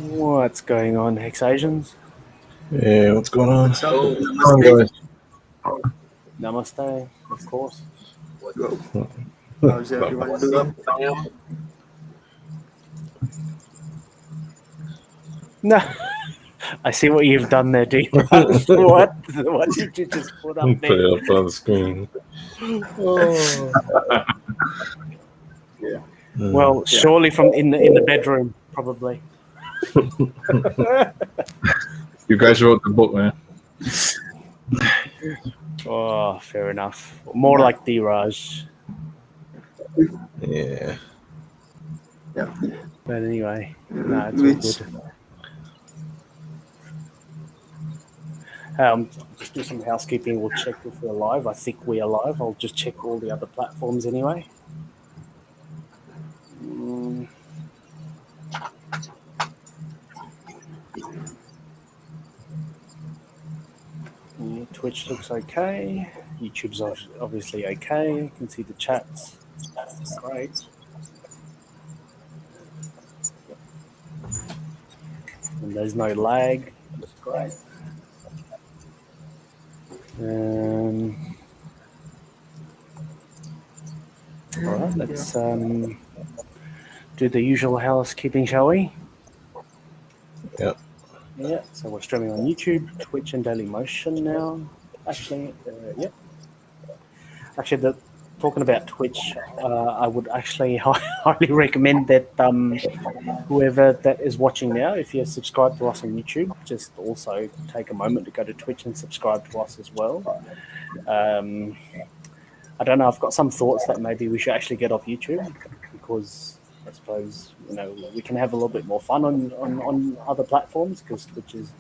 What's going on, HexAsians? Yeah, what's going on? So, Come on, guys. Namaste, of course. how's everyone doing? No, I see what you've done there, D-Rush. What did you just put up Put there? it up on the screen. Oh. Yeah. Well, surely from in the bedroom, probably. You guys wrote the book, man. Oh, fair enough. More like D-Raj. Yeah. Yeah. But anyway, no, it's all good. Just do some housekeeping. We'll check if we're live. I think we are live. I'll just check all the other platforms anyway. Yeah, Twitch looks okay. YouTube's obviously okay. You can see the chats. Great. And there's no lag. That's great. All right, let's do the usual housekeeping, shall we? Yep. Yeah, so we're streaming on YouTube, Twitch, and Dailymotion now. Actually, yep. Actually, talking about Twitch, I would actually highly recommend that whoever that is watching now, if you're subscribed to us on YouTube, just also take a moment to go to Twitch and subscribe to us as well. I don't know, I've got some thoughts that maybe we should actually get off YouTube because I suppose, we can have a little bit more fun on other platforms because Twitch is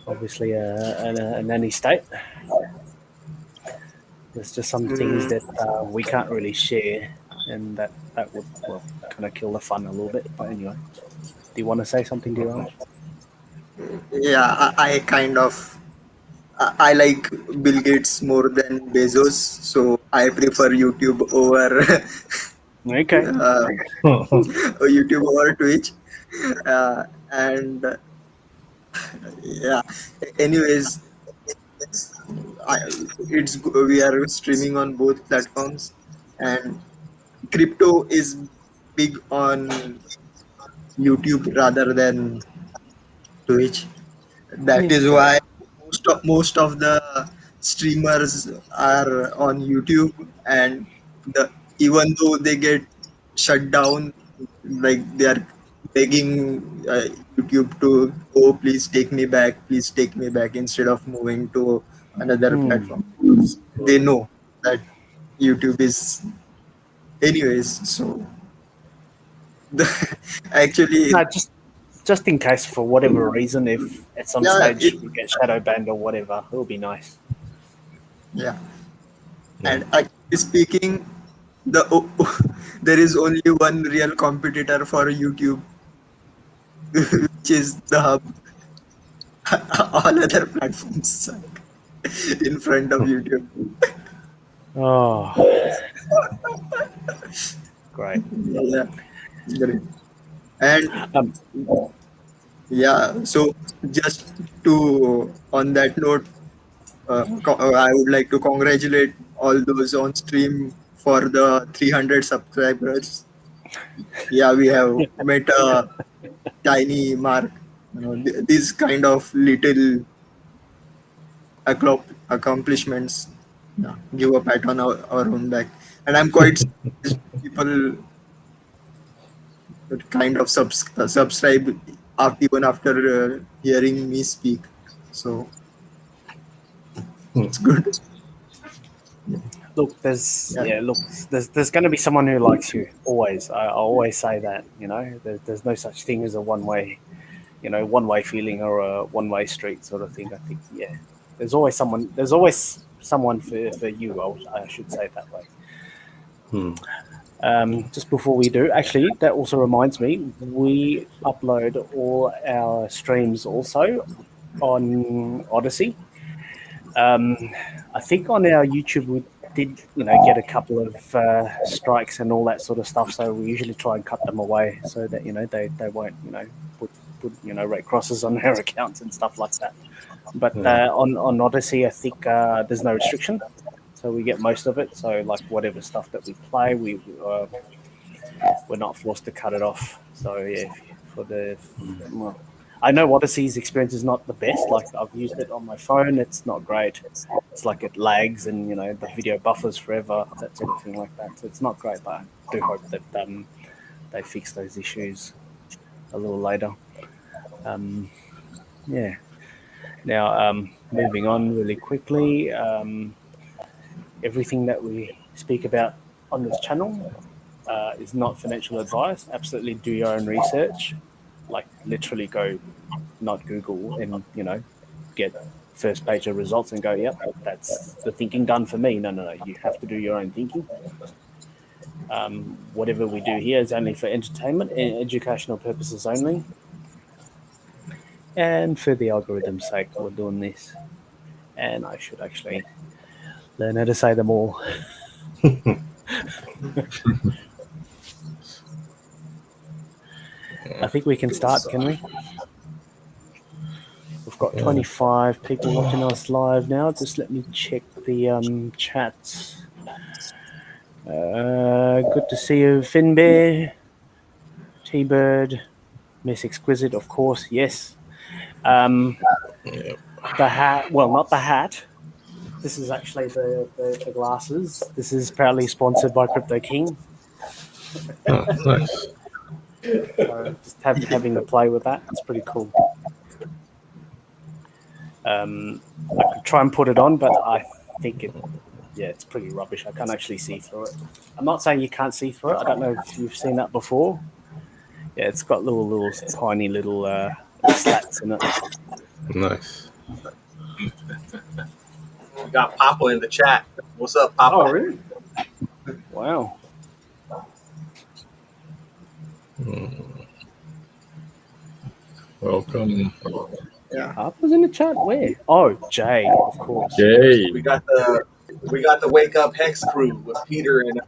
obviously a nanny state. There's just some things that we can't really share, and that would, kind of kill the fun a little bit. But anyway, do you want to say something, Diraj? Yeah, I kind of I like Bill Gates more than Bezos, so I prefer YouTube over Okay. YouTube over Twitch, and yeah. Anyways, we are streaming on both platforms, and crypto is big on YouTube rather than Twitch. That is why most of the streamers are on YouTube, and even though they get shut down, like they are begging YouTube to, oh, please take me back, instead of moving to another platform. They know that YouTube is anyways. So actually, No, just in case for whatever reason, if at some stage we get shadow banned or whatever, it'll be nice. Yeah. And actually speaking, there is only one real competitor for YouTube, which is the Hub. All other platforms suck in front of YouTube. Oh, great. Yeah, great. And so just on that note, I would like to congratulate all those on stream for the 300 subscribers. Yeah, we have met a tiny mark. These kind of little accomplishments give a pat on our own back. And I'm quite surprised people kind of subscribe even after hearing me speak. So it's good. Look, there's going to be someone who likes you always. I always say that. There's no such thing as a one-way feeling or a one-way street sort of thing. I think there's always someone. There's always someone for you. I should say it that way. Just before we do, actually, that also reminds me, we upload all our streams also on Odyssey. I think on our YouTube we did, get a couple of strikes and all that sort of stuff. So we usually try and cut them away so that they won't, put rate crosses on their accounts and stuff like that. But on Odyssey, I think there's no restriction, so we get most of it. So like whatever stuff that we play, we're not forced to cut it off. So yeah, well, I know Odyssey's experience is not the best. Like I've used it on my phone, it's not great. It's like it lags and the video buffers forever, that sort of thing like that. So it's not great, but I do hope that they fix those issues a little later. Yeah. Now, moving on really quickly, everything that we speak about on this channel is not financial advice. Absolutely do your own research. Like literally go, not Google, and get first page of results and go, yep, that's the thinking done for me. No. You have to do your own thinking. Whatever we do here is only for entertainment and educational purposes only. And for the algorithm's sake, we're doing this. And I should actually learn how to say them all. I think we can start, can we? We've got 25 people watching us live now. Just let me check the chats. Good to see you, Finbear, T-Bird, Miss Exquisite, of course, yes. The hat, well, not the hat. This is actually the glasses. This is proudly sponsored by Crypto King. Oh, nice. So just having a play with that, it's pretty cool. I could try and put it on, but I think it's pretty rubbish. I can't actually see through it. I'm not saying you can't see through it. I don't know if you've seen that before. Yeah, it's got little tiny little slats in it. Nice. We got Papa in the chat. What's up, Papa? Oh, really? Wow. Welcome. Yeah. Papa's in the chat? Where? Oh, Jay, of course. Yay. We got the Wake Up Hex crew with Peter and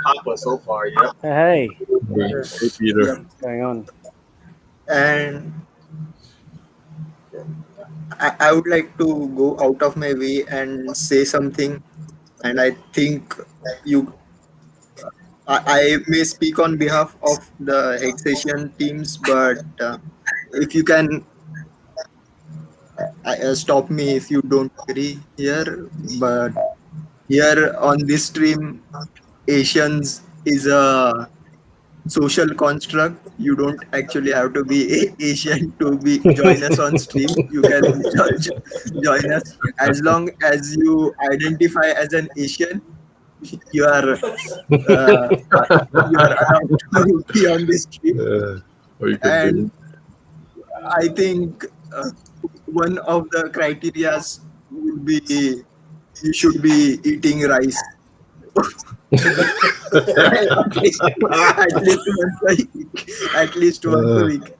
Papa so far. Yep. Hey, Hey, Peter. what's going on? And I would like to go out of my way and say something, and I think I may speak on behalf of the HexAsian teams, but if you can stop me if you don't agree here. But here on this stream, Asians is a social construct. You don't actually have to be Asian to join us on stream. You can join us as long as you identify as an Asian. You are allowed to be on this stream. And I think one of the criteria would be you should be eating rice. at least once a week.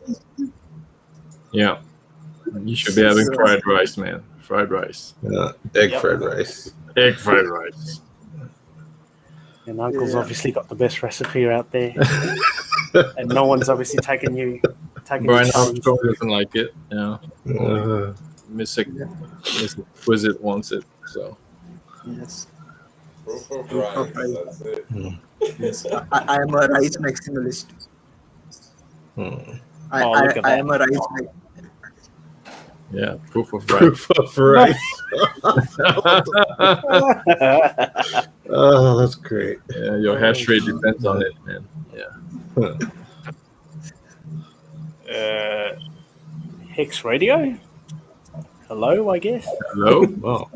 Yeah. You should be having fried rice, man. Fried rice. Egg fried rice. Egg fried rice. And Uncle's obviously got the best recipe out there. And no one's obviously taking Brian the challenge. Armstrong doesn't like it. Yeah. Miss Exquisite wants it. So. Yes. Proof of rice. That's it. Yes. I am a rice maximalist. I am a rice maximalist. Yeah, proof of rice. Proof of rice. Oh, that's great. Yeah, your hash rate depends on it, man. Yeah. Hex Radio? Hello, I guess. Hello? Wow.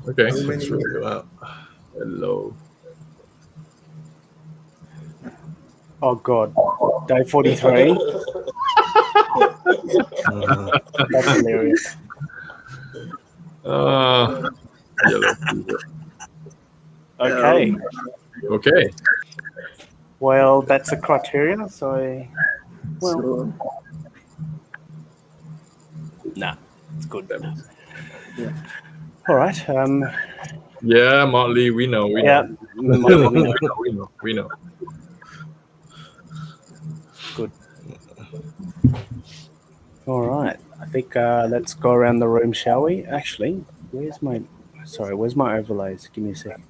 Okay. That's really wow. Hello. Oh, God. Day 43. That's hilarious. Yellow fever. Okay. Okay. Well, that's a criteria, so... Well, nah, it's good. Yeah. All right. Yeah, Motley, we know. We know. We know. Good. All right. I think let's go around the room, shall we? Actually, where's my overlays? Give me a sec.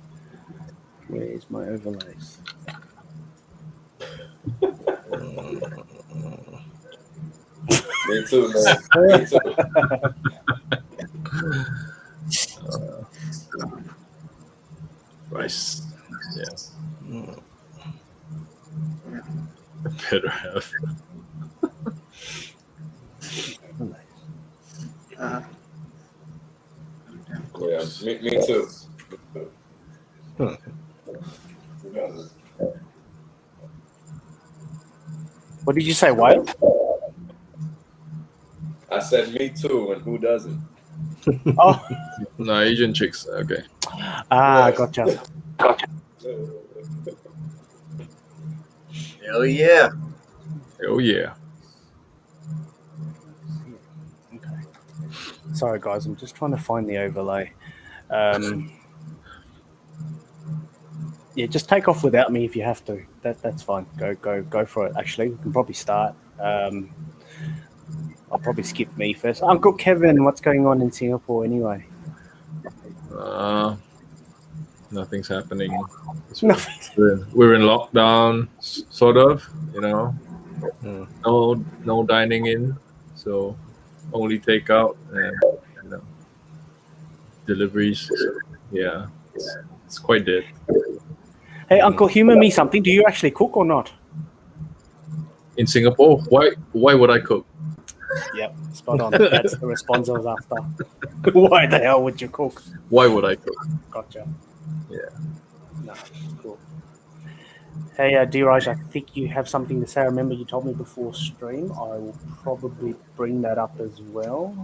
Where's my overlays? Me too, man. Me too. Rice. Yeah. Better have. Yeah, me too. What did you say, Whale? I said me too, and who doesn't? Oh, No, Asian chicks. Okay. Gotcha. Hell yeah. Oh yeah. Okay. Sorry, guys. I'm just trying to find the overlay. Yeah, just take off without me if you have to. That's fine. Go for it. Actually, we can probably start. I'll probably skip me first. Uncle Kevin, what's going on in Singapore anyway? Nothing's happening. Nothing. We're in lockdown, sort of. You know, no dining in, so only takeout and deliveries. So, yeah, it's quite dead. Hey, Uncle, humor me something. Do you actually cook or not? In Singapore, why would I cook? Yep, spot on. That's the response I was after. Why the hell would you cook? Why would I cook? Gotcha. Yeah. No, cool. Hey, Diraj, I think you have something to say. I remember you told me before stream. I will probably bring that up as well.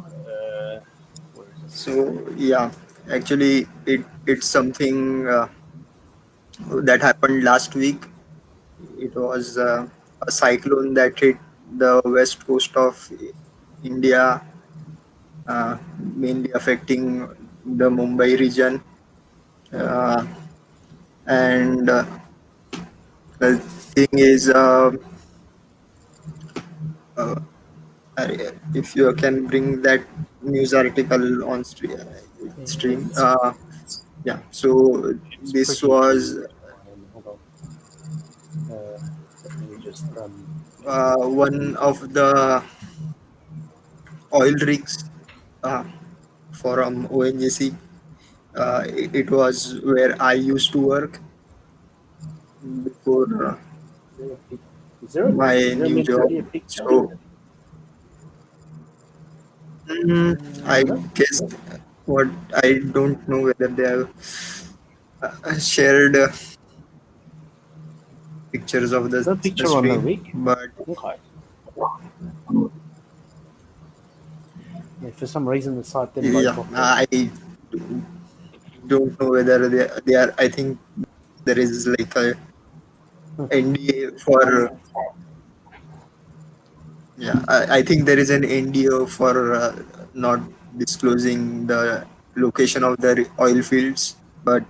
Where is it? So yeah, actually, it's something that happened last week. It was a cyclone that hit the west coast of India, mainly affecting the Mumbai region. And the thing is, if you can bring that news article on stream. Yeah, so It's this pretty was hold on. Let me just one of the oil rigs from ONGC. It was where I used to work before is there my new meant to job. be a picture? So I No? guess what I don't know whether they have shared pictures of Is there a the picture on the stream, rig? but Okay. Yeah, for some reason the site didn't load yeah, properly. I don't know whether they are. I think there is like a NDA for. Yeah, I think there is an NDA for not disclosing the location of the oil fields. But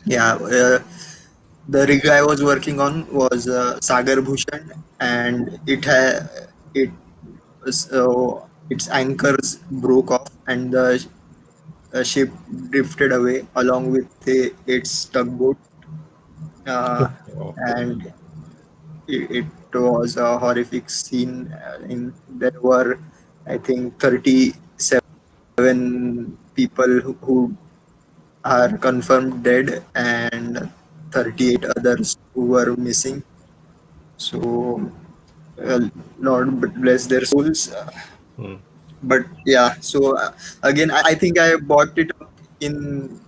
yeah, the rig I was working on was Sagar Bhushan, and it was, its anchors broke off, and the ship drifted away along with its tugboat, and it was a horrific scene. There were, I think, 37 people who are confirmed dead and 38 others who were missing. So, Lord bless their souls. But yeah, so again, I think I bought it up in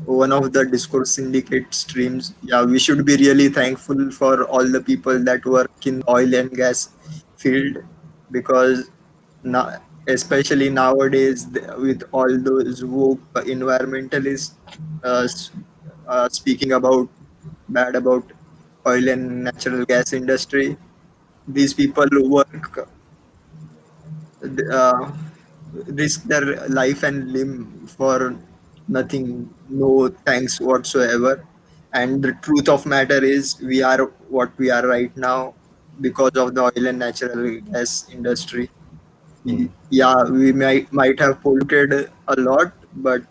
one of the Discord syndicate streams. Yeah, we should be really thankful for all the people that work in oil and gas field, because now, especially nowadays, with all those woke environmentalists speaking about bad about oil and natural gas industry, these people work, uh, risk their life and limb for nothing, no thanks whatsoever. And the truth of matter is, we are what we are right now because of the oil and natural gas industry. Yeah, we might have polluted a lot, but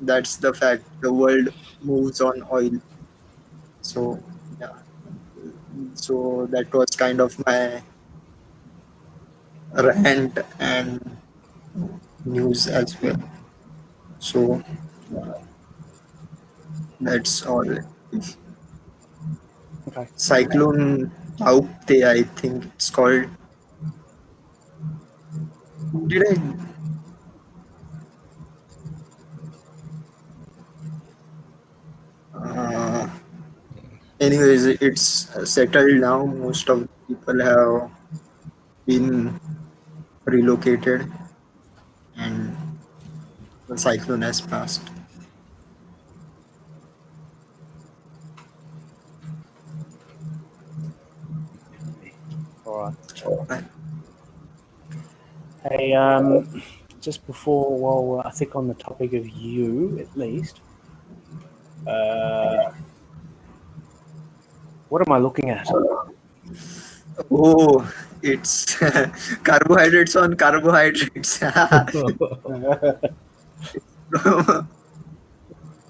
that's the fact. The world moves on oil. So yeah, so that was kind of my rant and news as well. So that's all. Okay. Cyclone Taukte, I think it's called. Did I? Anyways, it's settled now. Most of the people have been relocated, and the cyclone has passed. All right. Right. Hey, just before, while I think on the topic of you at least, what am I looking at? Oh, it's carbohydrates on carbohydrates.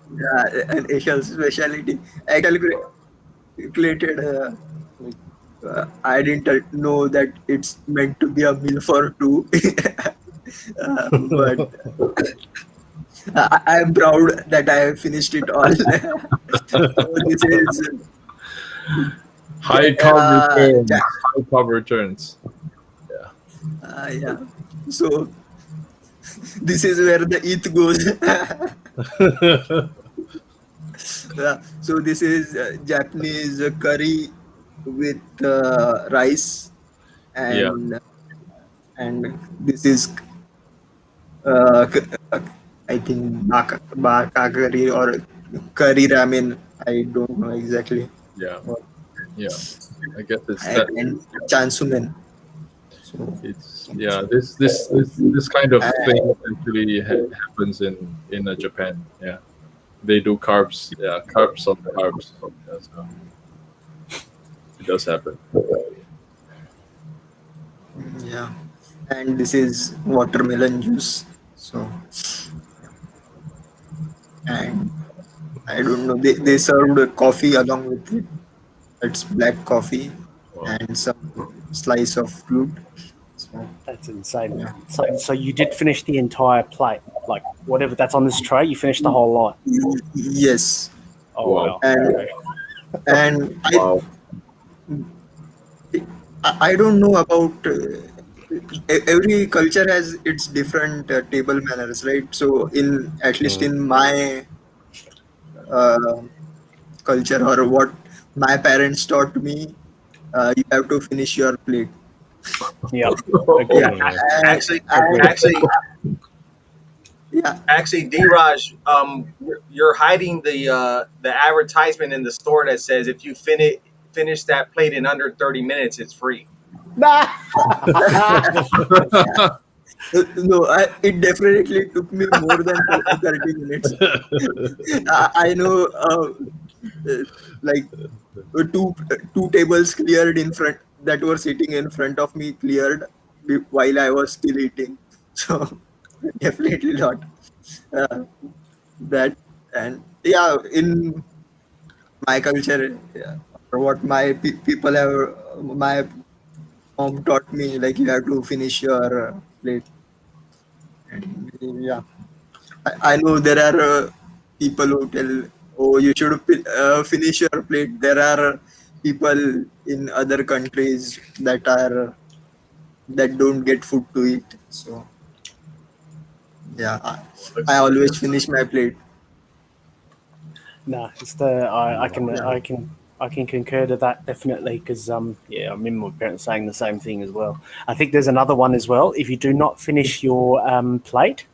Yeah, an Asian specialty. I calculated. I didn't know that it's meant to be a meal for two. But I am proud that I have finished it all. So this is High carb returns. yeah. High carb returns. Yeah. So this is where the ETH goes. So this is Japanese curry with rice, and this is I think baka curry or curry ramen. I don't know exactly. Yeah. I guess it's that. And chansumen. So It's this kind of thing actually happens in Japan. Yeah, they do carbs. Yeah, carbs on carbs. Yeah, so it does happen. yeah, and this is watermelon juice. So and I don't know. They served coffee along with it. It's black coffee Wow. and some slice of fruit. So That's insane. So you did finish the entire plate, like whatever that's on this tray. You finished the whole lot. yes, Oh wow. and Okay. and Wow. I don't know about every culture has its different table manners, right? So in at least in my uh, culture or what my parents taught me, you have to finish your plate. Yeah. Yeah, Actually, and, actually, yeah, actually, D-Raj, you're hiding the advertisement in the store that says if you finish that plate in under 30 minutes, it's free. no, it definitely took me more than 30 minutes. I know, like two tables cleared in front that were sitting in front of me cleared while I was still eating. So definitely not that. And yeah, in my culture, yeah, or what my people have, my mom taught me, like you have to finish your plate. And yeah, I know there are people who tell, oh, you should finish your plate. There are people in other countries that don't get food to eat. So yeah, I always finish my plate. No, it's the I can concur to that definitely because yeah, I remember my parents saying the same thing as well. I think there's another one as well. If you do not finish your plate,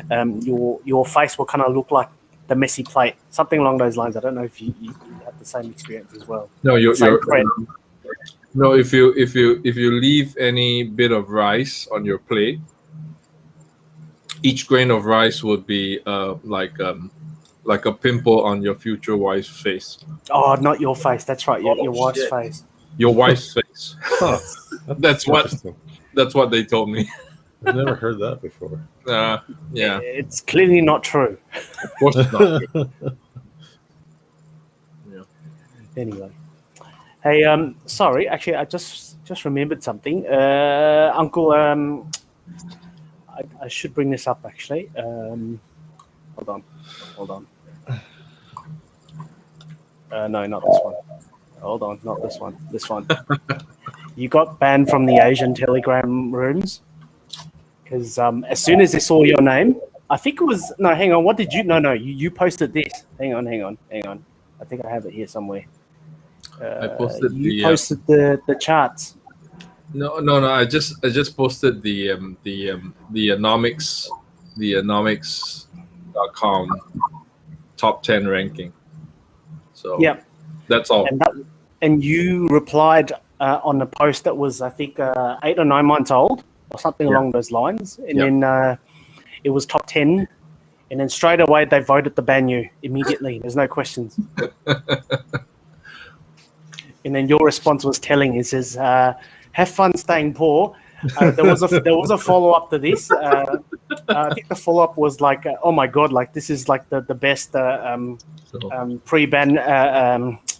your face will kind of look like the messy plate, something along those lines. I don't know if you have the same experience as well. No, Same thread. no. If you leave any bit of rice on your plate, each grain of rice would be like a pimple on your future wife's face. Oh, not your face. That's right. Your wife's shit. face. Your wife's face. That's what they told me. I've never heard that before. Yeah, It's clearly not true. of course it's not. Anyway, hey, sorry. Actually, I just remembered something. Uncle, I should bring this up. Actually, hold on. No, not this one. Hold on, not this one. This one. You got banned from the Asian Telegram rooms because as soon as they saw your name, I think it was no. Hang on, what did you? No. You posted this. Hang on. I think I have it here somewhere. I posted posted the charts. No. I just posted the anomics.com top 10 ranking. So yeah, that's all. And you replied on a post that was, I think, 8 or 9 months old or something along those lines. And then it was top 10. And then straight away they voted to ban you immediately. There's no questions. And then your response was telling. It says, "Have fun staying poor." There was a follow up to this. I think the follow up was like, "Oh my god! Like this is like the best pre-ban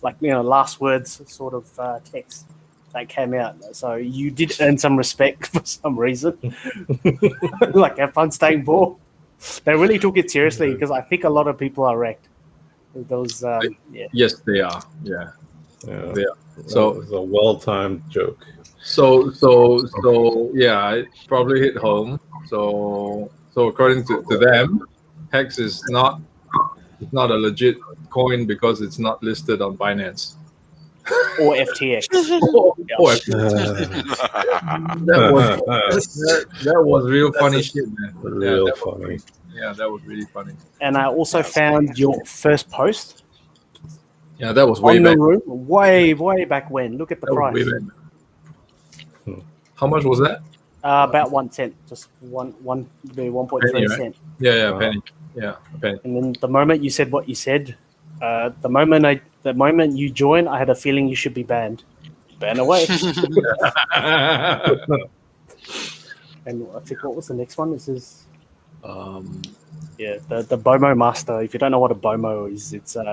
like last words sort of text that came out." So you did earn some respect for some reason. Like have fun staying poor. They really took it seriously because I think a lot of people are wrecked. Those Yes, they are. Yeah. Yeah. So it's a well-timed joke. So yeah, it probably hit home. So according to them, Hex is not a legit coin because it's not listed on Binance or FTX. or FTX. that was real funny shit, man. Real funny. That was really funny. And I also found your first post. Yeah, that was way on back. The room, way back when. Look at the price. How much was that? About 1 cent, just 1.3 cent. Yeah, penny. Yeah, a penny. And then the moment you said what you said, the moment you joined, I had a feeling you should be banned. Ban away. And I think what was the next one? This is the Bomo Master. If you don't know what a Bomo is, it's a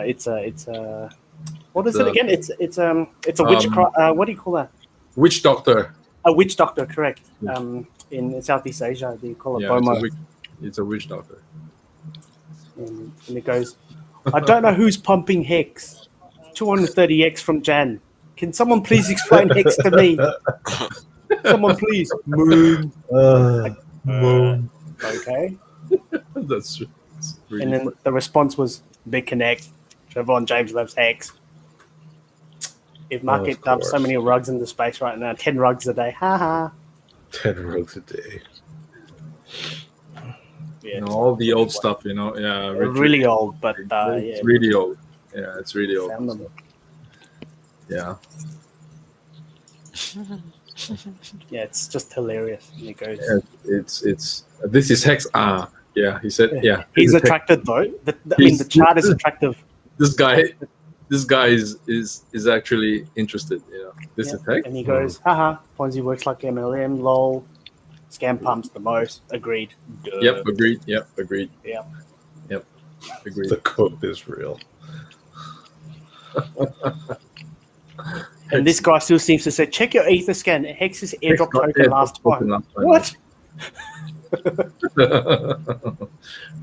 what is it again? It's a witchcraft. What do you call that? Witch doctor. A witch doctor, correct. In Southeast Asia, they call it Bomo. It's a witch doctor. And it goes, I don't know who's pumping Hex. 230X from Jan. Can someone please explain Hex to me? Someone please. Moon. Moon. Okay. That's really and then the response was Big Connect. Trevor James loves Hex. If market dumps so many rugs into space right now, 10 rugs a day. Ha. 10 rugs a day. Yeah. All the old stuff, Yeah. Really old, but it's really old. Yeah, it's really old. Found them. Yeah. Yeah, it's just hilarious. And it goes. It's this is Hex. Yeah, he said. Yeah, he's attracted though. The chart is attractive. This guy is actually interested. This is Hex. And he goes, haha. Ponzi works like MLM. Lol. Scam pumps the most. Agreed. Duh. Yep. Agreed. Yep. Agreed. Yep. Yep. Agreed. The code is real. And this guy still seems to say, check your ether scan. Hex's airdrop token last time. What?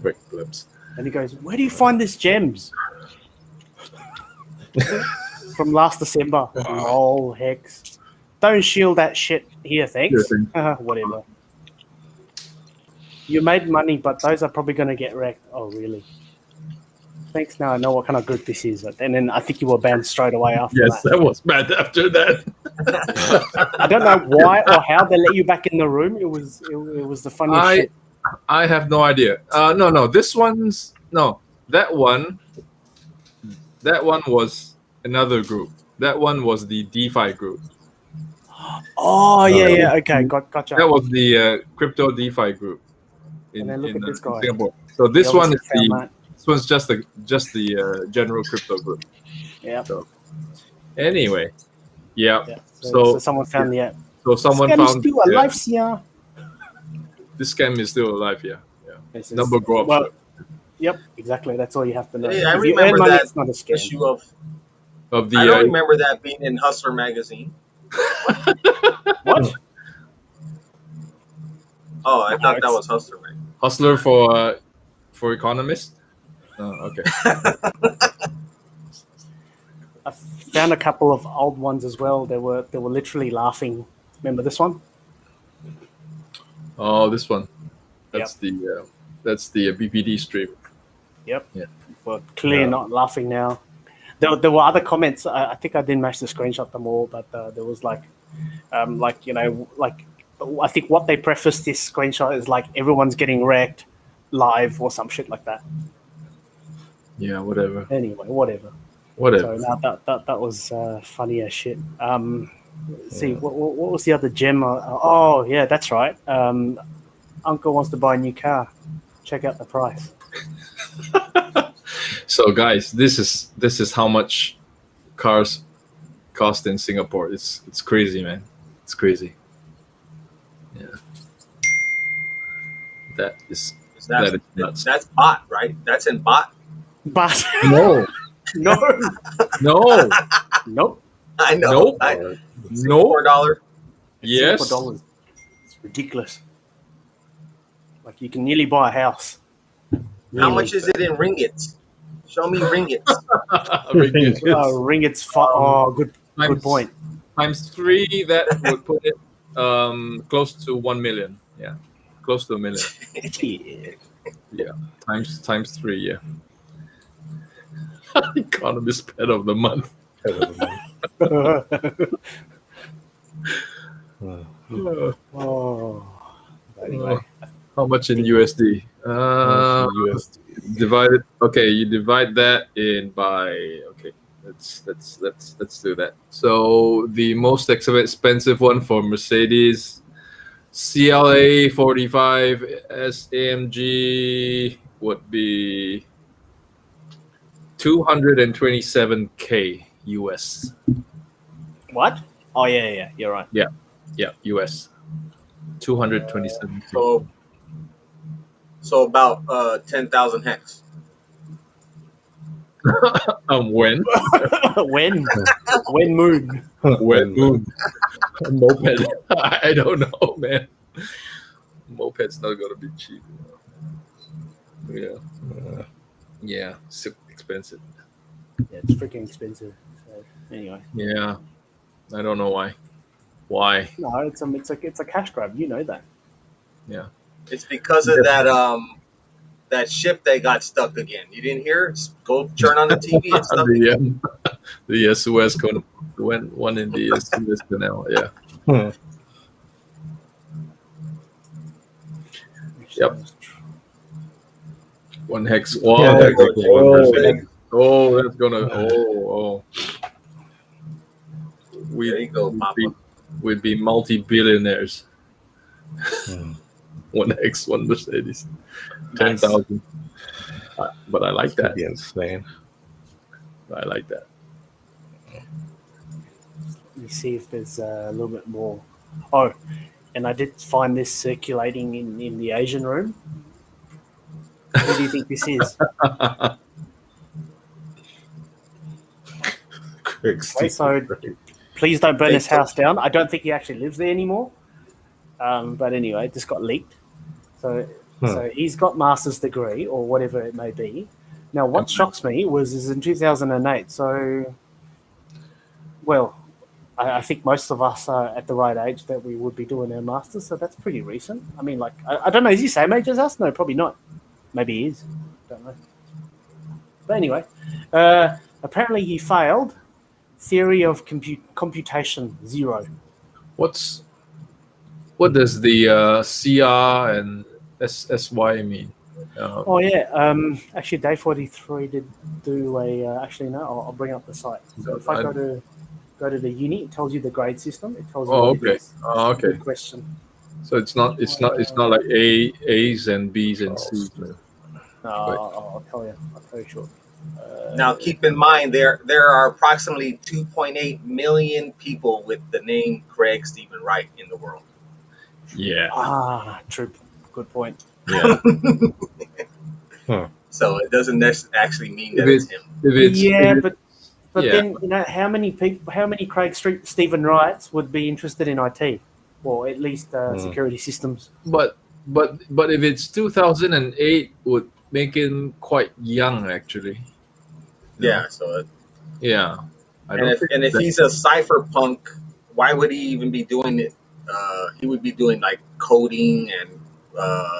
Quick glimpse. And he goes, where do you find these gems? From last December. Oh, Hex. Don't shield that shit here, thanks. Whatever. You made money, but those are probably going to get wrecked. Oh, really? Thanks. Now I know what kind of group this is. And then I think you were banned straight away after that. Yes, that was bad after that. I don't know why or how they let you back in the room. It was the funniest shit. I have no idea. No. This one's no. That one was another group. That one was the DeFi group. Oh yeah. Okay, gotcha. That was the crypto DeFi group. And then look at this guy. Singapore. So this one is this one's just the general crypto group. Yeah. So, anyway, yeah. So someone found the app. So someone found still alive, yeah. this scam is still alive. Yeah. This is- Number go up. well, Yep, exactly. That's all you have to know. Hey, I If you earn remember money, that it's not a scam. issue of. of the I don't remember that being in Hustler magazine. What? Oh, I No, thought that it's- was Hustler magazine. Hustler for economists. Oh, okay. I found a couple of old ones as well. They were literally laughing. Remember this one? Oh, this one. That's the BPD stream. Yep. Yeah. Well, clearly Yeah. not laughing now. There were other comments. I think I didn't manage to screenshot them all, but there was like I think what they prefaced this screenshot is like everyone's getting wrecked live or some shit like that. Yeah, whatever. Anyway, whatever. Whatever. So now that was funny as shit. Let's see, what was the other gem? Oh yeah, that's right. Uncle wants to buy a new car. Check out the price. So guys, this is how much cars cost in Singapore. It's crazy, man. It's crazy. Yeah. That is nuts. That's bot, right? That's in bot. But No. no, No. nope. I know. Nope. No. $4. Yes. $4. It's ridiculous. Like you can nearly buy a house. How Nearly. much is it in ringgits? Show me ringgits. Ringgit's good point. Times 3, that would put it close to 1 million. Yeah. Close to 1 million. Yeah. Times 3, yeah. Economist pet of the month. Oh. Anyway. How much in USD? USD. Divided. Okay, you divide that in by. Okay, let's do that. So the most expensive one for Mercedes, CLA 45 SAMG would be 227K US. What? Oh yeah, you're right. Yeah, US. 227K. So about 10,000 hex. When? when moon. When moon. Moped. I don't know, man. Moped's not gonna be cheap. Yeah. Yeah, so expensive. Yeah, it's freaking expensive. So anyway. Yeah. I don't know why. Why? No, it's a cash grab. You know that. Yeah. It's because of that ship that got stuck again. You didn't hear? Go turn on the TV and stuff. The Suez Canal. One in the Suez Canal. Yeah. Yep. One hex. Wow. Yeah, That's exactly. that's gonna. There you go, Papa. We'd be multi-billionaires. One X, one Mercedes, 10,000. But I like that. That'd be insane. I like that. Let me see if there's a little bit more. Oh, and I did find this circulating in the Asian room. What do you think this is? Okay, so please don't burn his house down. I don't think he actually lives there anymore. But anyway, this got leaked. So he's got master's degree or whatever it may be. Now, what shocks me is in 2008. So, well, I think most of us are at the right age that we would be doing our masters. So that's pretty recent. I mean, like, I don't know. Is he same age as us? No, probably not. Maybe he is. Don't know. But anyway, apparently he failed theory of computation 0. What does the CR and SSY mean? Oh yeah, actually, Day 43 did do a. Actually, no, I'll bring up the site. So if I go to the uni, it tells you the grade system. It tells you. Oh, what it okay. is. Oh, okay. Good question. So it's not like A's and B's and C's. No, I'll tell you. I'll tell you short. Now, keep in mind there are approximately 2.8 million people with the name Craig Stephen Wright in the world. Yeah. True. good point. Yeah. So it doesn't actually mean that If it's it's him. if it's Yeah, if it- but yeah. then how many people, how many Craig Stephen Wrights would be interested in IT, or at least security systems? but if it's 2008, would make him quite young actually. You know? Yeah. So Yeah. I and don't if think and if that- he's a cypherpunk, why would he even be doing it? He would be doing like coding and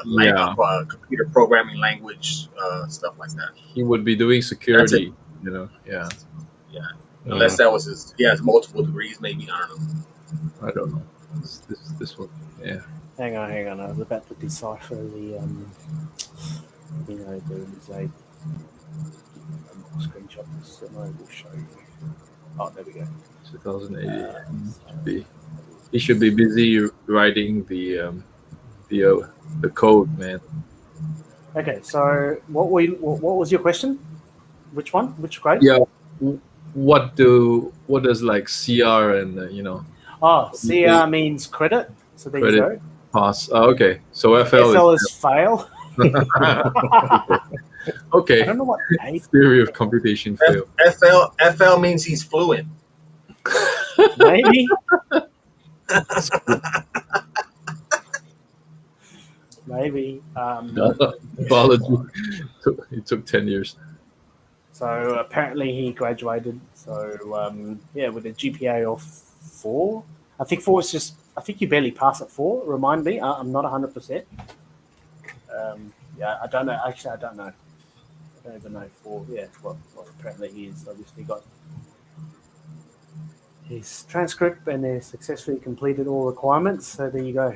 Yeah. computer programming language stuff like that. he would be doing security. You know. Yeah. Yeah. Unless that was his, he has multiple degrees, maybe, I don't know. I don't know. This one. Yeah. Hang on. I was about to decipher the there's a screenshot this and I will show you. Oh, there we go. 2008. He should be busy writing the code, man. Okay, so what was your question? Which one? Which grade? Yeah. What does like CR and Oh, CR means credit. So there Credit. you go. pass? Oh, okay. So FL FL is is fail. okay. I don't know what A Theory of computation fail. FL means he's fluent. maybe. Maybe. Biology. It took 10 years. So apparently he graduated. So yeah, with a GPA of 4. I think 4 is just. I think you barely pass at 4. Remind me. I'm not 100%. Yeah, I don't know. Actually, I don't know. I don't even know 4. Yeah, well apparently he's obviously got his transcript and has successfully completed all requirements. So there you go.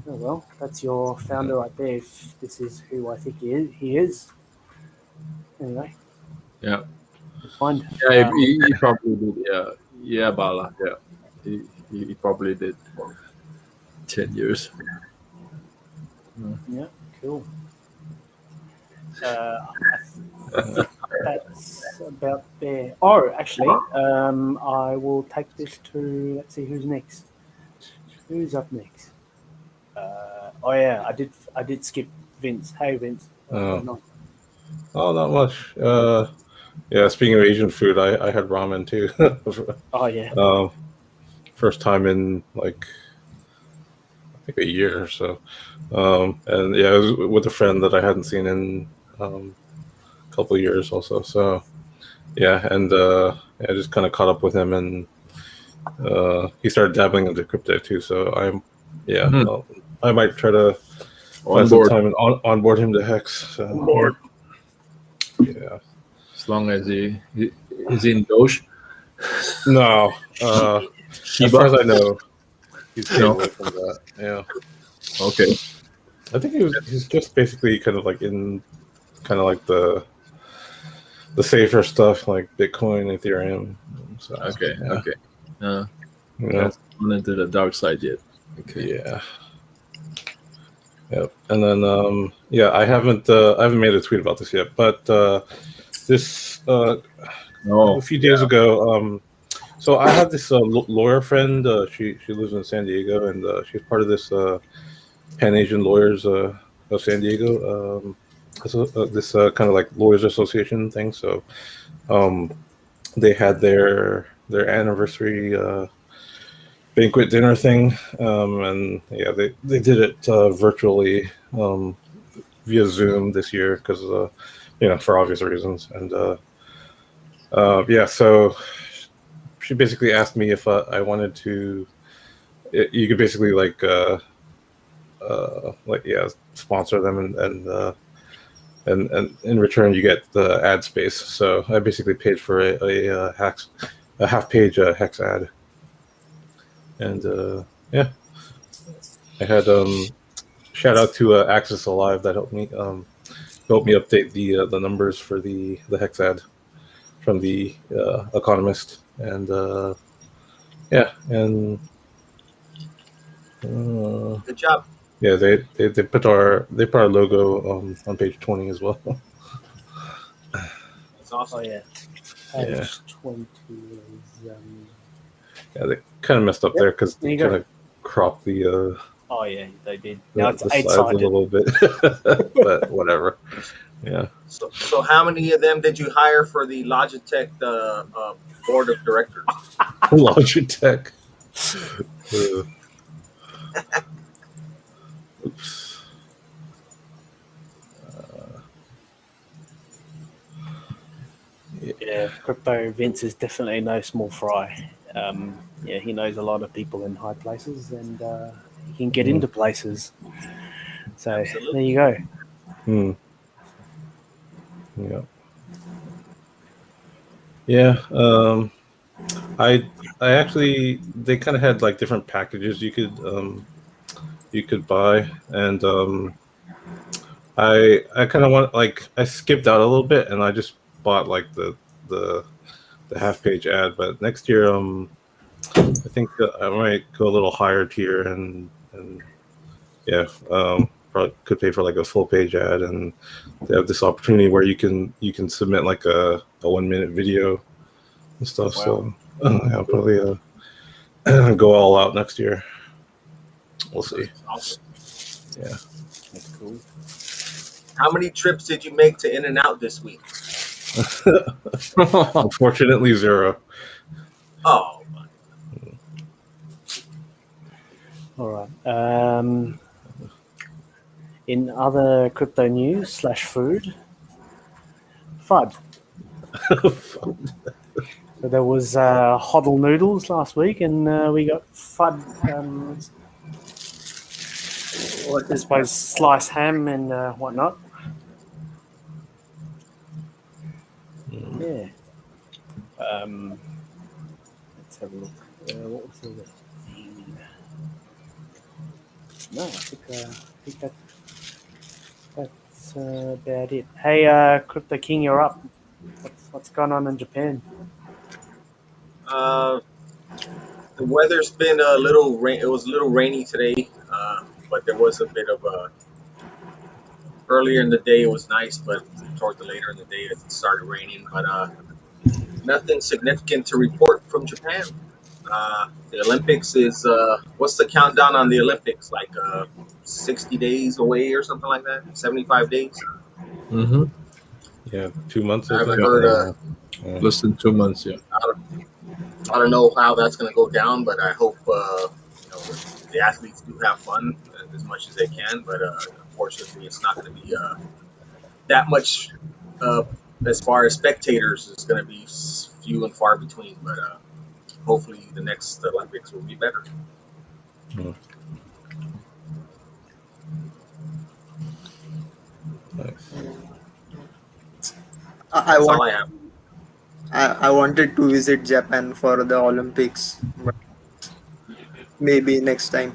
Oh, well, that's your founder right there. If this is who I think he is. Anyway. Yeah. Fine. Yeah, he probably did. Yeah, Bala. Yeah, he probably did 10 years. Yeah, cool. That's about there. Oh, actually, I will take this to. Let's see who's next. Who's up next? Oh yeah, I did skip Vince. Hey Vince. Oh, not much. Yeah, speaking of Asian food, I had ramen too. Oh yeah. First time in like I think a year or so. And yeah, it was with a friend that I hadn't seen in a couple of years also. So yeah, and I just kind of caught up with him, and he started dabbling into crypto too. So I might try to find some time and onboard him to Hex. So, Onboard. Yeah. As long as he is in Doge. No. As far as I know, he's stayed away from that. Yeah. Okay. I think he's just basically kind of like in kind of like the safer stuff like Bitcoin, Ethereum. So, Okay. yeah. Okay. Yeah. Not gone into the dark side yet. Okay. Yeah. Yep. And then I haven't made a tweet about this yet, but this a few days ago, so I have this lawyer friend. She lives in San Diego, and she's part of this Pan Asian Lawyers of San Diego. This kind of like lawyers association thing. So they had their anniversary banquet dinner thing, and yeah, they did it virtually via Zoom this year because for obvious reasons. And so she basically asked me if I wanted to. You could basically sponsor them, and in return you get the ad space. So I basically paid for a half-page Hex ad. And I had shout out to Access Alive that helped me update the numbers for the Hex ad from the Economist, and Good job. Yeah, they put our logo on page 20 as well. That's awesome. Oh yeah. Page 20 is Yeah, they kind of messed up there because they There you kind of cropped the Oh yeah, they did. Now it's The size a 8-sided. little bit, but whatever. Yeah. So how many of them did you hire for the Logitech board of directors? Logitech. Oops. Yeah, crypto Vince is definitely no small fry. Yeah, he knows a lot of people in high places, and he can get into places. So Absolutely. there you go. Hmm. Yeah. Yeah. I actually they kind of had like different packages you could buy, and I kind of want like I skipped out a little bit, and I just bought like the half page ad. But next year, I think I might go a little higher tier, and yeah, probably could pay for like a full page ad, and they have this opportunity where you can submit like a 1 minute video and stuff. Wow. So yeah, I'll probably go all out next year. We'll see. Awesome. Yeah. That's cool. How many trips did you make to In-N-Out this week? Unfortunately, 0. Oh, All right. In other crypto news / food, FUD. So there was hodl noodles last week, and we got FUD. I suppose sliced ham and whatnot. Yeah. Let's have a look. What was the thing? No, I think that's about it. Hey, Crypto King, you're up. What's going on in Japan? the weather's been a little rain. It was a little rainy today, but there was a bit of a. Earlier in the day it was nice, but toward the later in the day it started raining. But nothing significant to report from Japan. The Olympics is what's the countdown on the Olympics? Like 60 days away or something like that. 75 days. Mm-hmm. Yeah, 2 months. I haven't think. heard. Less than 2 months. Yeah. I don't know how that's going to go down, but I hope the athletes do have fun as much as they can. But unfortunately, it's not going to be that much. As far as spectators, it's going to be few and far between. But hopefully, the next Olympics will be better. Nice. That's all I have. I wanted to visit Japan for the Olympics, but maybe next time.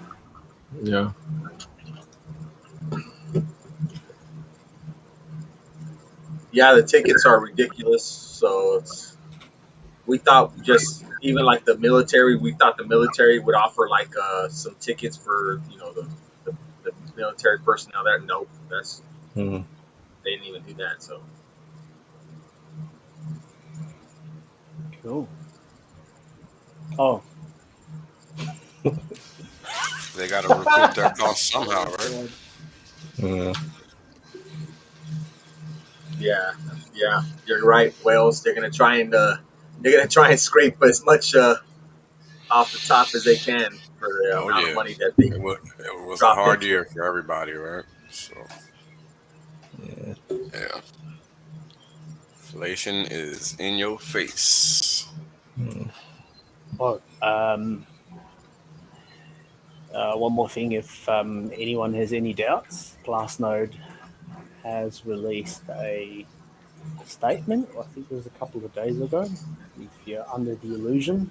Yeah. Yeah, the tickets are ridiculous. So we thought just even like the military, we thought the military would offer like some tickets for the military personnel there. Nope, that's Hmm. they didn't even do that. So Cool. Oh, They got to recoup their costs somehow, right? Yeah. yeah, you're right. Wales, they're gonna try and scrape as much off the top as they can for the Oh, amount yeah. of money that they It was a dropped hard into. year for everybody, right? So, Yeah. yeah. Inflation is in your face. oh. One more thing, if anyone has any doubts, Glassnode has released a statement, I think it was a couple of days ago. If you're under the illusion,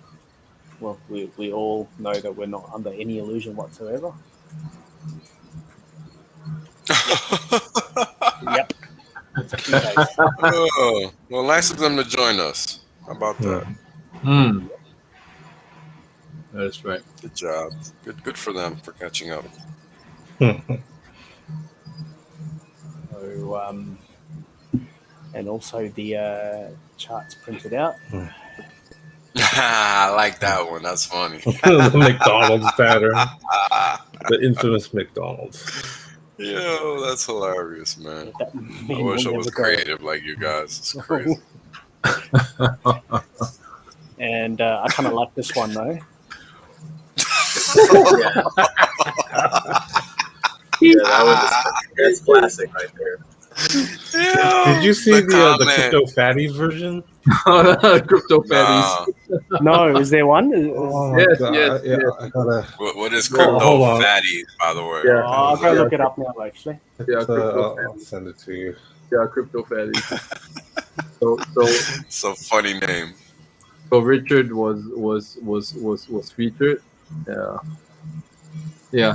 well, we all know that we're not under any illusion whatsoever. Yep. It's a key case. Oh, well, nice of them to join us. How about that? Hmm. That's right. Good job. Good for them for catching up. So, and also the charts printed out. I like that one. That's funny. The McDonald's pattern. The infamous McDonald's. Yo, that's hilarious, man. That I meme wish I will was never go. creative like you guys. It's crazy. And I kind of like this one though. That's classic right there. Yo, Did you see the comment. Crypto Fatties version? Crypto Nah. fatties. No, is there one? Oh, Yes, God, yes, yeah, yes. I gotta. What is Oh, crypto hold on. fatty, by the way? Yeah. I'll go look it up now, actually. Yeah, I'll send it to you. Yeah, crypto fatties. So It's a funny name. Richard was featured. Yeah. They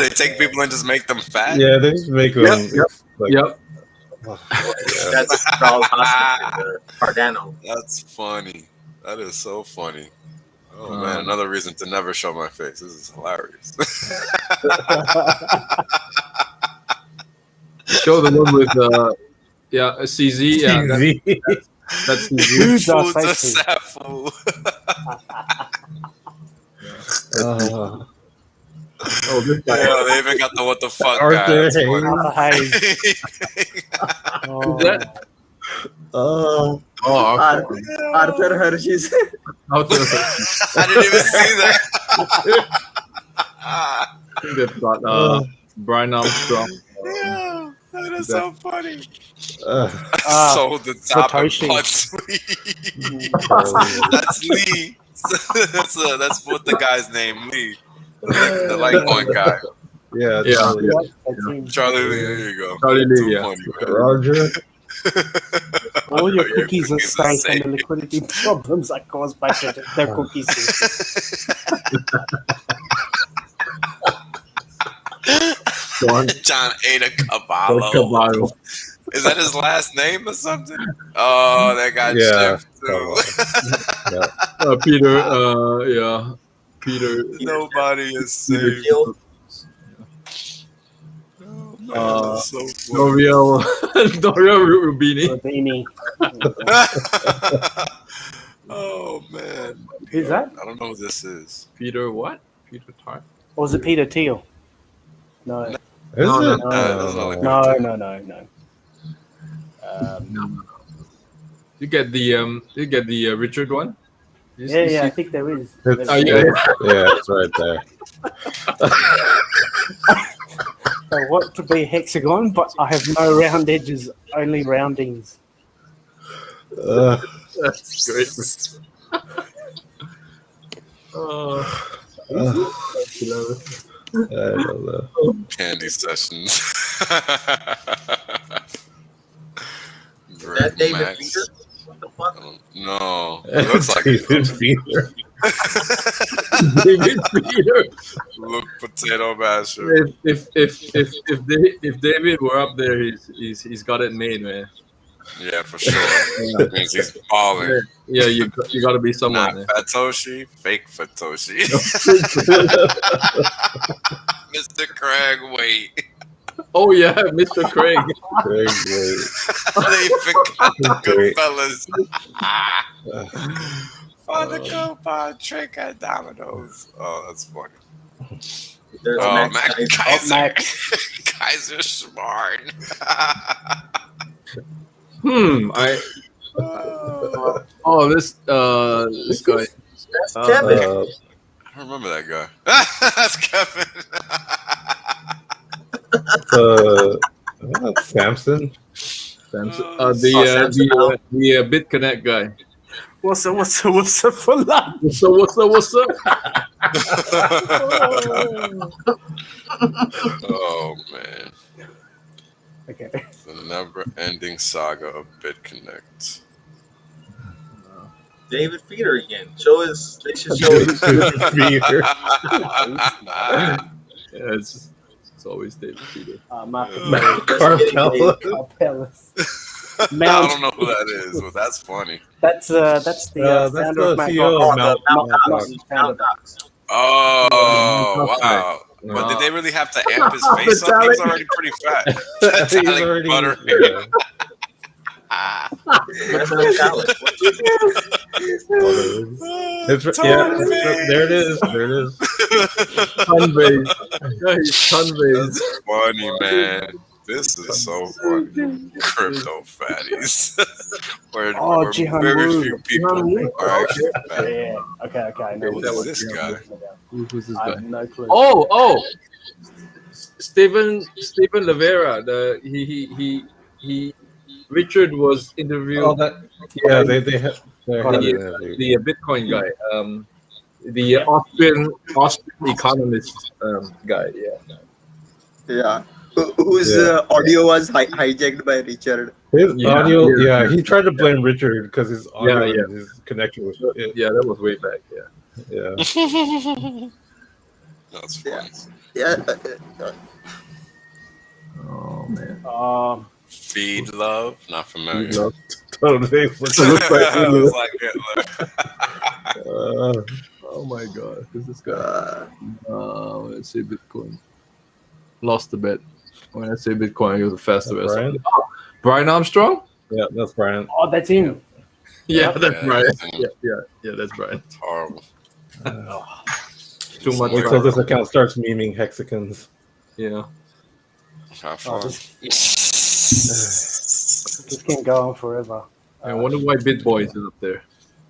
take people and just make them fat? Yeah, they just make them. Yep. Like, Yep. That's Charles Hoskin, Cardano. That's funny. That is so funny. Oh man, another reason to never show my face. This is hilarious. Show the one with CZ. Yeah, that's CZ. Who's our Food's a safety? safu. Oh, this guy. Yeah, they even got the what the fuck guy. Arthur That's funny. Hayes. Oh, Oh, Arthur Hershey's. I didn't even see that. I think they've got Brian Armstrong. Yeah, that is so funny. Ah, So the top and Satoshi. butt sleeve. That's Lee. that's what the guy's name, Lee. The Litecoin guy. Yeah, Yeah. Charlie. Yep, that's him. Charlie Lee, there you go. Charlie Lee, Too yeah. funny, man. Roger. All your Your cookies are cookies are safe, and the safe. liquidity problems are caused by the cookies. John Ada Caballo. Caballo. Is that his last name or something? Oh, that got Yeah. shipped too. Peter. Peter. Nobody is safe. Kill. Oh, man, that's so funny. Doriel Rubini. Rodini. Oh man, Who's that? I don't know who this is. Peter what? Peter Tart. Or was it Peter Thiel? No. Is No, it? no, doesn't look No. You get the Richard one. Yeah, I think there is. It's, Oh, yeah. Yeah, it's right there. I want to be a hexagon, but I have no round edges, only roundings. That's great. I don't know. Candy sessions. That David Max. Peter? What the fuck? No, it looks like David Peter. David Peter. Look, potato masher. If David were up there, he's got it made, man. Yeah, for sure. That means he's balling. Yeah, you got to be someone. Not Man. Fatoshi, fake Fatoshi. Mr. Craig, wait. Oh yeah, Mr. Craig. Great, great. They forgot the Great. Goodfellas. Father Coupon, Trick at Domino's. Oh, that's funny. There's Oh, Max Max Kaiser. Kaiser. Max. Kaiser Smart. This guy. That's Kevin. I don't remember that guy. That's Kevin. Samson. The BitConnect guy. What's up for lunch? What's up? Oh, man. Okay. The never-ending saga of BitConnect. David Peter again. They should show his Peter. Yeah, it's always David Peter. Mark Carpella. Carpellas. I don't know who that is, but that's funny. That's the That's founder the of Mount CEO of Mount Founder. Oh, wow. But did they really have to amp his face up? He was already pretty fat. Metallic butter. That's metallic. There it is. Sunbase. Sunbase. That's funny, man. This is so funny. Crypto fatties. where Jihan very Wu. few people are actually fat. Yeah. Okay. I know Who what is this guy? Who's this I guy? have no clue. Oh, Stephen Lavera. He Richard was interviewed. Oh, they have The Bitcoin guy. The Austrian economist guy. Yeah. Yeah. Whose audio was hijacked by Richard. His audio. yeah. Yeah, he tried to blame Richard because his audio and his connection was. Yeah, that was way back. Yeah. That's funny. Yeah. Oh man. Feed love, not familiar. Totally. Looks like Hitler. Oh my god, who's this guy? Let's say Bitcoin. Lost the bet. When I say Bitcoin, it was a faster bet. Brian? Brian Armstrong? Yeah, that's Brian. Oh, that's him. Yeah, that's Brian. that's him. Yeah, that's Brian. It's horrible. Too much. Wait till this account starts memeing Hexicans. Yeah. Have fun. This can go on forever. I wonder why BitBoys is up there.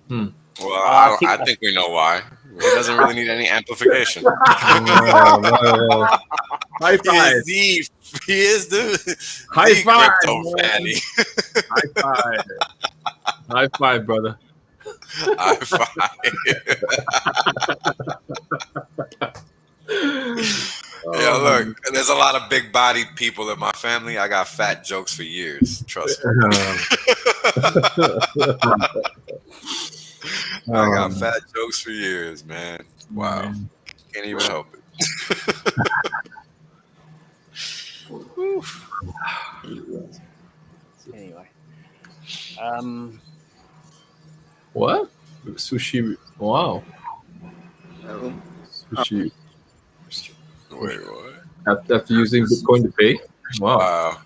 Well, I think we know why. He doesn't really need any amplification. High five. He is the High the five, crypto fatty. High five. High five, brother. High five. Yeah, look, there's a lot of big-bodied people in my family. I got fat jokes for years. Trust me. I got fat jokes for years, man. Wow. Can't even help it. Anyway. What? Sushi. Wow. Sushi. Wait, what? After using Bitcoin to pay? Wow. Wow.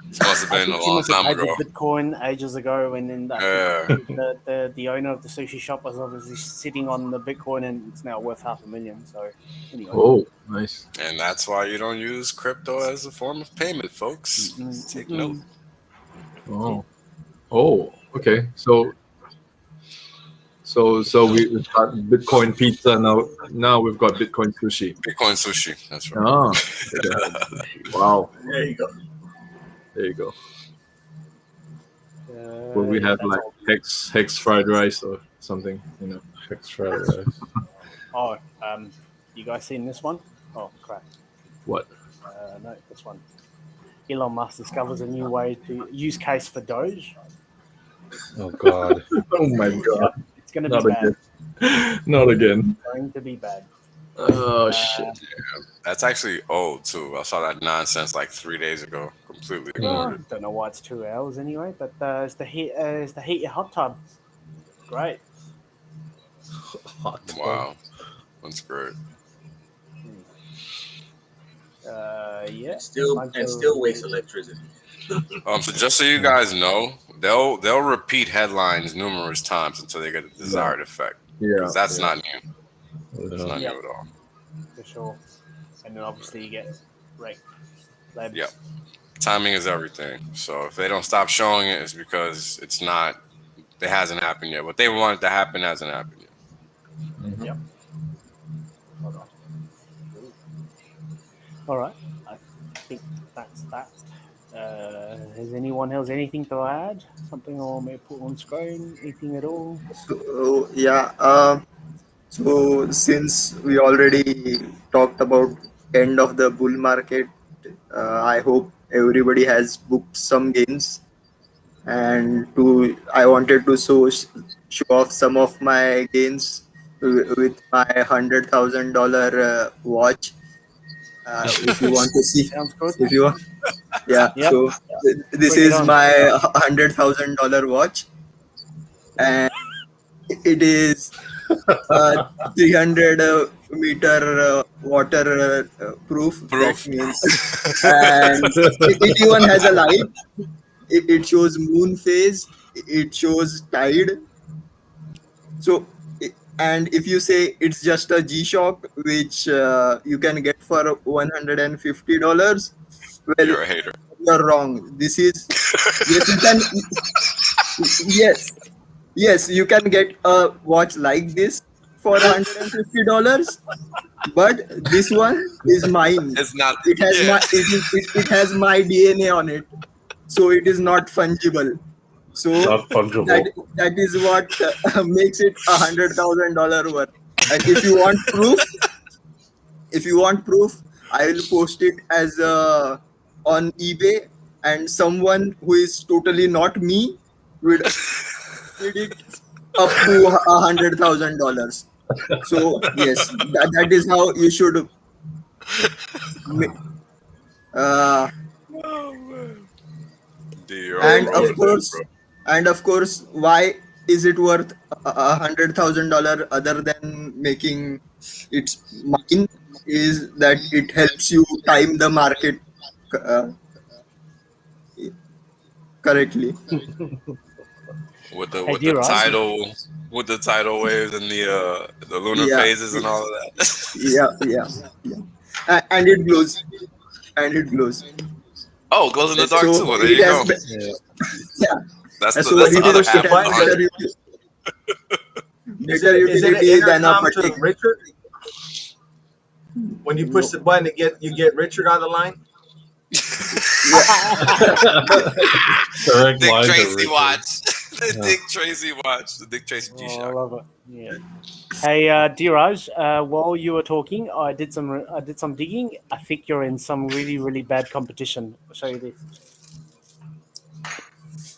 This must have been a long time ago. Bitcoin ages ago, and then the owner of the sushi shop was obviously sitting on the Bitcoin, and it's now worth $500,000. So, anyway. Oh, nice. And that's why you don't use crypto as a form of payment, folks. Take note. Oh, okay. So we've got Bitcoin pizza now we've got Bitcoin sushi. Bitcoin sushi. That's right. Oh, okay. Wow. There you go. Will we have like hex fried rice or something? Hex fried rice. Oh, you guys seen this one? Oh, crap. What? No, this one. Elon Musk discovers a new way to use case for Doge. Oh God. Oh my God. It's going to be bad. Not again. It's going to be bad. Oh shit. Yeah, that's actually old too. I saw that nonsense like 3 days ago. Completely ignored it. Don't know why it's 2 hours anyway, but it's the heat your hot tub. Great. Hot. Wow, that's great. Yeah. Still waste electricity. So just so you guys know, they'll repeat headlines numerous times until they get the desired effect. Yeah. Because that's not new. It's not Yep. new at all. For sure. And then obviously you get wrecked. Yep. Timing is everything. So if they don't stop showing it, it's because it hasn't happened yet. What they want it to happen hasn't happened yet. Mm-hmm. Yep. All right. I think that's that. Has anyone else anything to add? Something or may put on screen? Anything at all? So yeah. So since we already talked about end of the bull market, I hope everybody has booked some gains, and I wanted to show off some of my gains with my $100,000 watch. If you want to see, Sounds good. if you want, yeah. Yep. So this is my $100,000 watch, and it is 300 meter water proof. That means, and it even has a light. It shows moon phase. It shows tide. So, and if you say it's just a G-Shock, which you can get for $150, well, You're a hater. you're wrong. This is yes, you can yes, yes, you can get a watch like this for $150, but this one is mine. It's not. It has Yeah. it has my DNA on it, so it is not fungible. So Not fungible. that is what makes it $100,000 worth. And if you want proof, I will post it as on eBay, and someone who is totally not me would bid it up to $100,000. So yes, that is how you should. Uh, Dude, and you're of course, why is it worth $100,000 other than making it mine? Is that it helps you time the market uh, correctly. with Hey, the D-Roz. tidal waves and the lunar Yeah. phases and all of that. Yeah. And it glows. Oh, it glows in the dark So too. Well, there it you has go. yeah. That's So the it other is half of the better argument. better Is it an utility than a intercom to particular. Richard? When you push the button, you get Richard on the line. Direct Dick line to Tracy Richard. watch. The Yeah. Dick Tracy watch. The Dick Tracy Oh, I G-Shock. love it. Yeah. Hey, D-Raj, while you were talking, I did some digging. I think you're in some really, really bad competition. I'll show you this.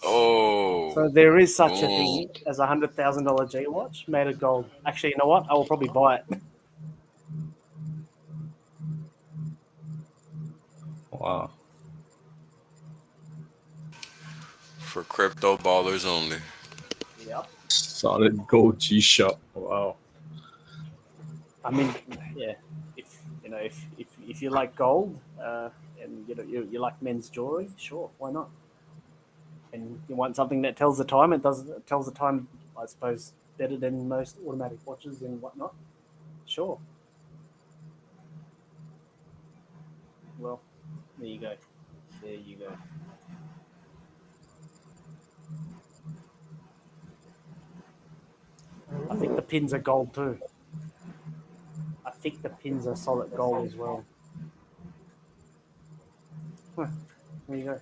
Oh. So there is such a thing as a $100,000 G watch made of gold. Actually, you know what? I will probably buy it. Wow. For crypto ballers only. Yep. Solid gold G-Shock. Wow. I mean, yeah. If you like gold, and you like men's jewelry, sure, why not? And you want something that tells the time. It tells the time, I suppose, better than most automatic watches and whatnot. Sure. Well, there you go. There you go. I think the pins are gold too. I think the pins are solid gold as well. Huh, there you go.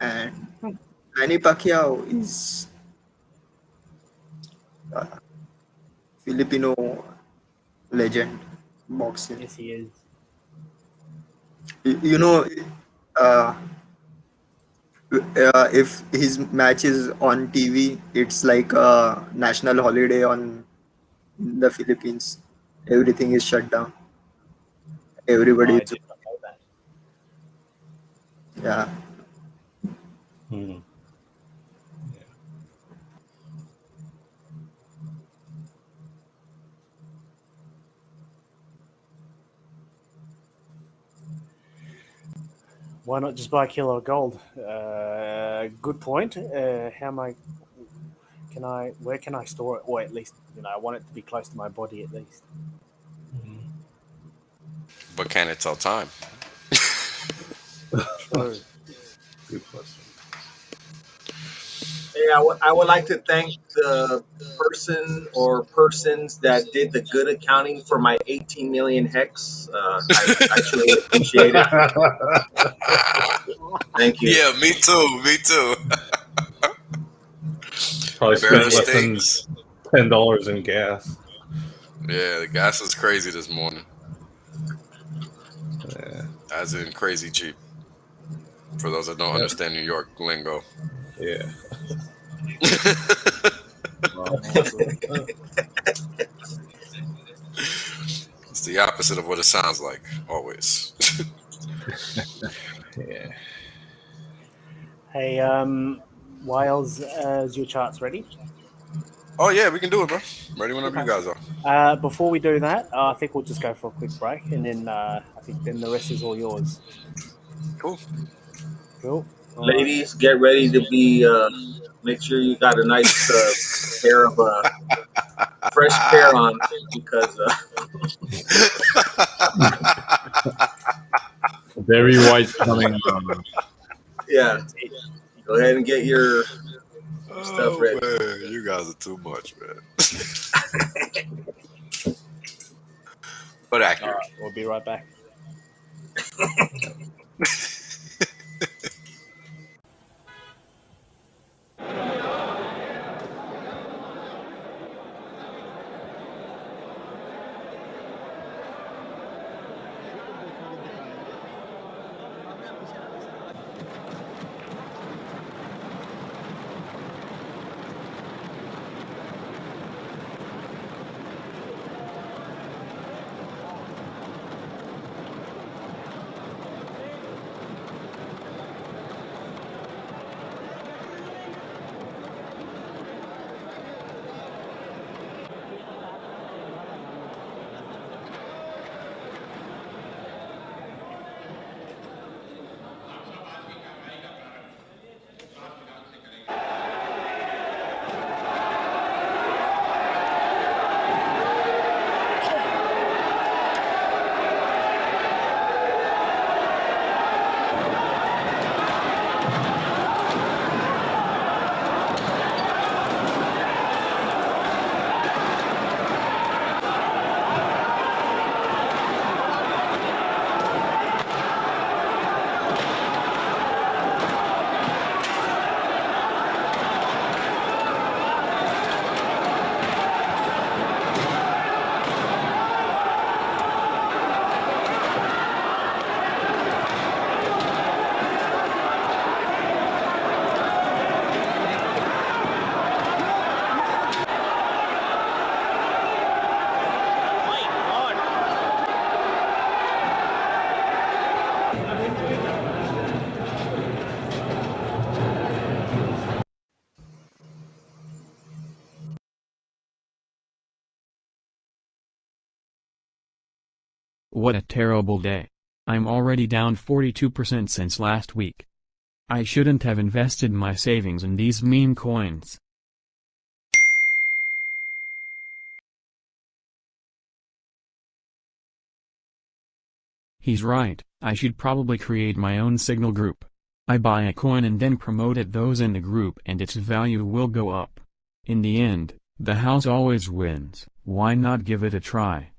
And Manny Pacquiao is Filipino legend boxing. Yes, he is. You know, if his match is on TV, it's like a national holiday on the Philippines. Everything is shut down. Everybody I is, did not know that. yeah. Hmm. Why not just buy a kilo of gold? Good point. Where can I store it? Or at least, I want it to be close to my body at least. But can it tell time? True. Good question. Yeah, I would like to thank the person or persons that did the good accounting for my 18 million hex. I truly appreciate it. Thank you. Yeah, me too. Probably spent Better less than mistakes. $10 in gas. Yeah, the gas was crazy this morning. Yeah. As in crazy cheap. For those that don't understand New York lingo. Yeah. It's the opposite of what it sounds like, always. Yeah. Hey, Wiles, is your charts ready? Oh yeah, we can do it, bro. Ready whenever you guys are. Before we do that, I think we'll just go for a quick break, and then I think then the rest is all yours. Cool. Cool. Ladies, get ready to be. Make sure you got a nice pair of fresh pair on because Very white coming on. yeah. Go ahead and get your stuff Oh ready. man, you guys are too much, man. But All accurate. right, we'll be right back. What a terrible day. I'm already down 42% since last week. I shouldn't have invested my savings in these meme coins. He's right, I should probably create my own signal group. I buy a coin and then promote it those in the group and its value will go up. In the end, the house always wins, why not give it a try?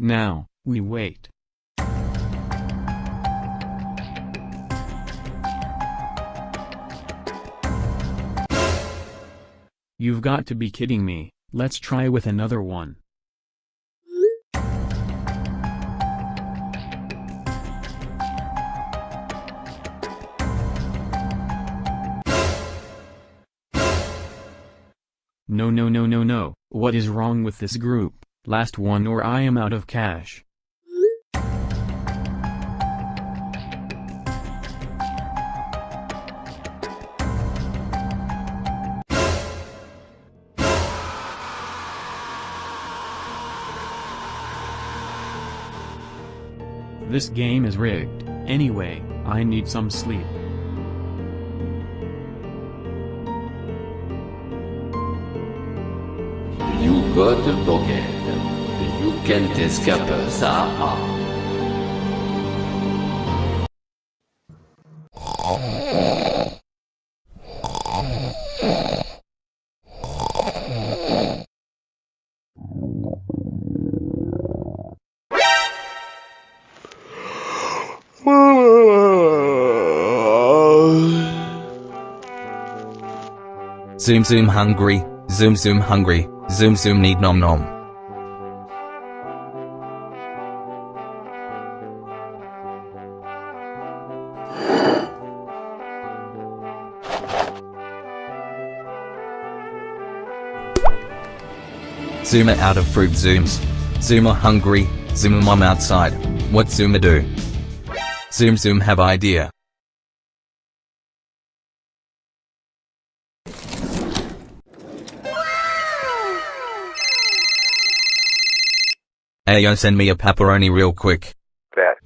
Now, we wait. You've got to be kidding me, let's try with another one. No, what is wrong with this group? Last one or I am out of cash. This game is rigged. Anyway, I need some sleep. You got a pocket. You can't escape ça. Zoom zoom hungry, zoom hungry, zoom need nom nom. Zoomer out of fruit zooms. Zoomer hungry, zoom mom outside. What zoomer do? Zoom have idea. Ayo, send me a pepperoni real quick. Bet.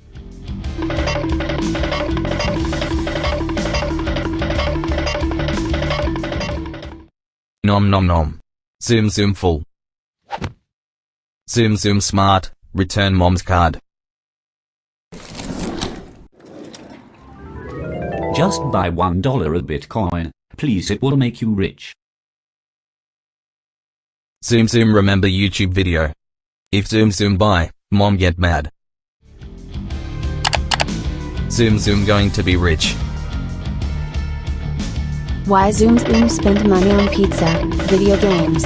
Nom nom nom. Zoom zoom full. Zoom zoom smart. Return mom's card. Just buy $1 of Bitcoin, please, it will make you rich. Zoom zoom remember YouTube video. If zoom zoom buy, mom get mad. Zoom zoom going to be rich. Why Zoom spend money on pizza, video games?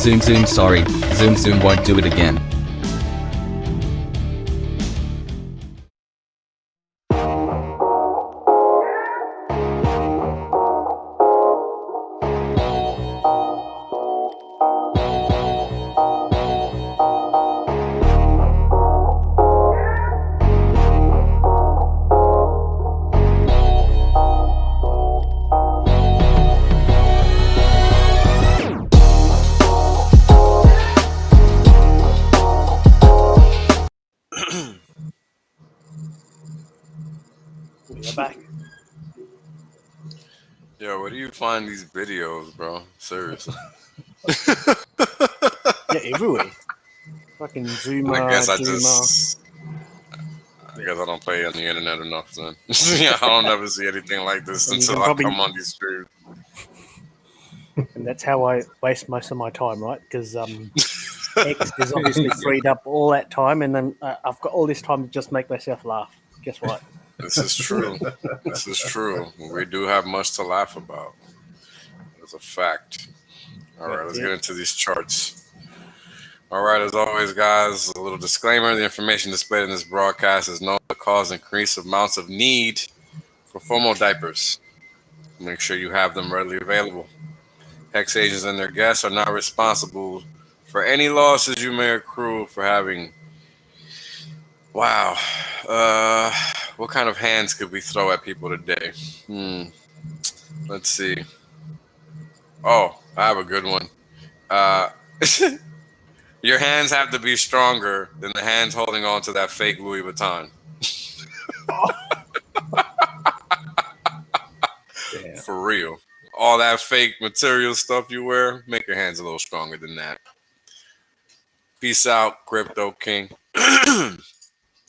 Zoom zoom sorry, zoom zoom won't do it again. We're back. Yo, where do you find these videos, bro? Seriously. Yeah, everywhere. Fucking Zoomer, I guess I don't play on the internet enough then. Yeah, I don't ever see anything like this And until I come on these streams. And that's how I waste most of my time, right? Because X is obviously freed up all that time, and then I've got all this time to just make myself laugh. Guess what? This is true. This is true. We do have much to laugh about. It's a fact. All right, let's get into these charts. All right, as always, guys, a little disclaimer. The information displayed in this broadcast is known to cause increased amounts of need for formal diapers. Make sure you have them readily available. HexAsians and their guests are not responsible for any losses you may accrue for having... Wow. What kind of hands could we throw at people today? Let's see. Oh, I have a good one. Your hands have to be stronger than the hands holding on to that fake Louis Vuitton. For real. All that fake material stuff you wear, make your hands a little stronger than that. Peace out, Crypto King.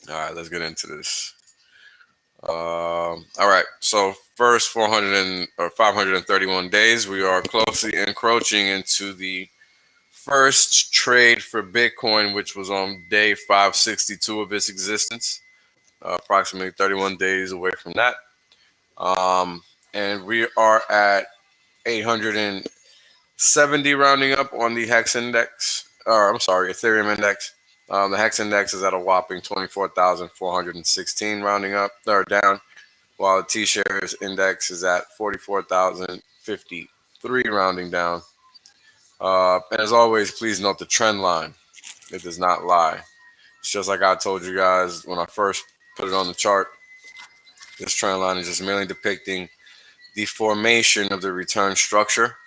All right, let's get into this. All right, so first 531 days, we are closely encroaching into the first trade for Bitcoin, which was on day 562 of its existence, approximately 31 days away from that. And we are at 870 rounding up on the Hex index, or I'm sorry, Ethereum index. The Hex index is at a whopping 24,416 rounding up or down, while the T-shares index is at 44,053 rounding down. And as always, please note the trend line. It does not lie. It's just like I told you guys when I first put it on the chart. This trend line is just merely depicting the formation of the return structure,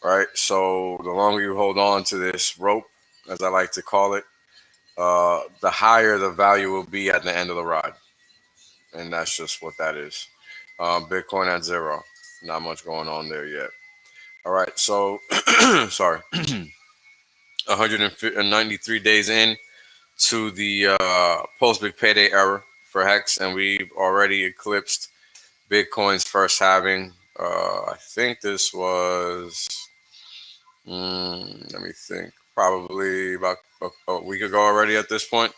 right? So the longer you hold on to this rope, as I like to call it, the higher the value will be at the end of the ride. And that's just what that is. Bitcoin at 0. Not much going on there yet. All right, so, sorry. 193 days in to the post-big payday era for Hex, and we've already eclipsed Bitcoin's first halving. I think this was, let me think, probably about a week ago already at this point,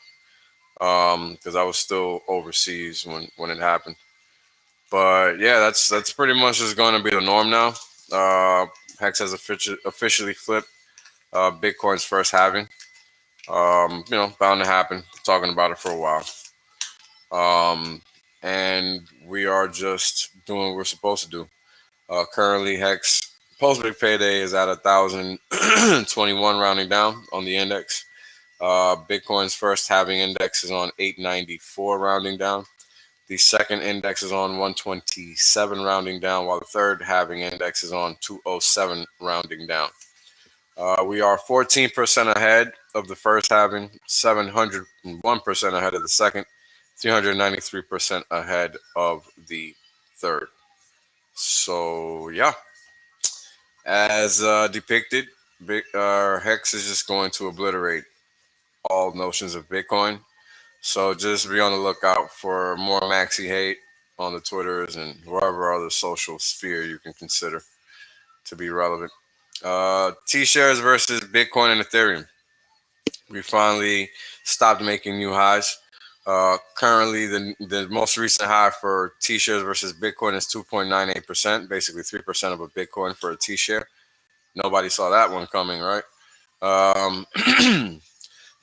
because I was still overseas when it happened. But yeah, that's pretty much just going to be the norm now. Hex has officially flipped Bitcoin's first halving. Bound to happen. Talking about it for a while. And we are just doing what we're supposed to do. Currently, Hex post-big payday is at 1,021 rounding down on the index. Bitcoin's first halving index is on 894 rounding down. The second index is on 127 rounding down, while the third halving index is on 207 rounding down. We are 14% ahead of the first halving, 701% ahead of the second, 393% ahead of the third. So yeah, as depicted, Hex is just going to obliterate all notions of Bitcoin. So just be on the lookout for more maxi hate on the Twitters and wherever other social sphere you can consider to be relevant. T-shares versus Bitcoin and Ethereum. We finally stopped making new highs. Currently, the most recent high for T-shares versus Bitcoin is 2.98%, basically 3% of a Bitcoin for a T-share. Nobody saw that one coming, right?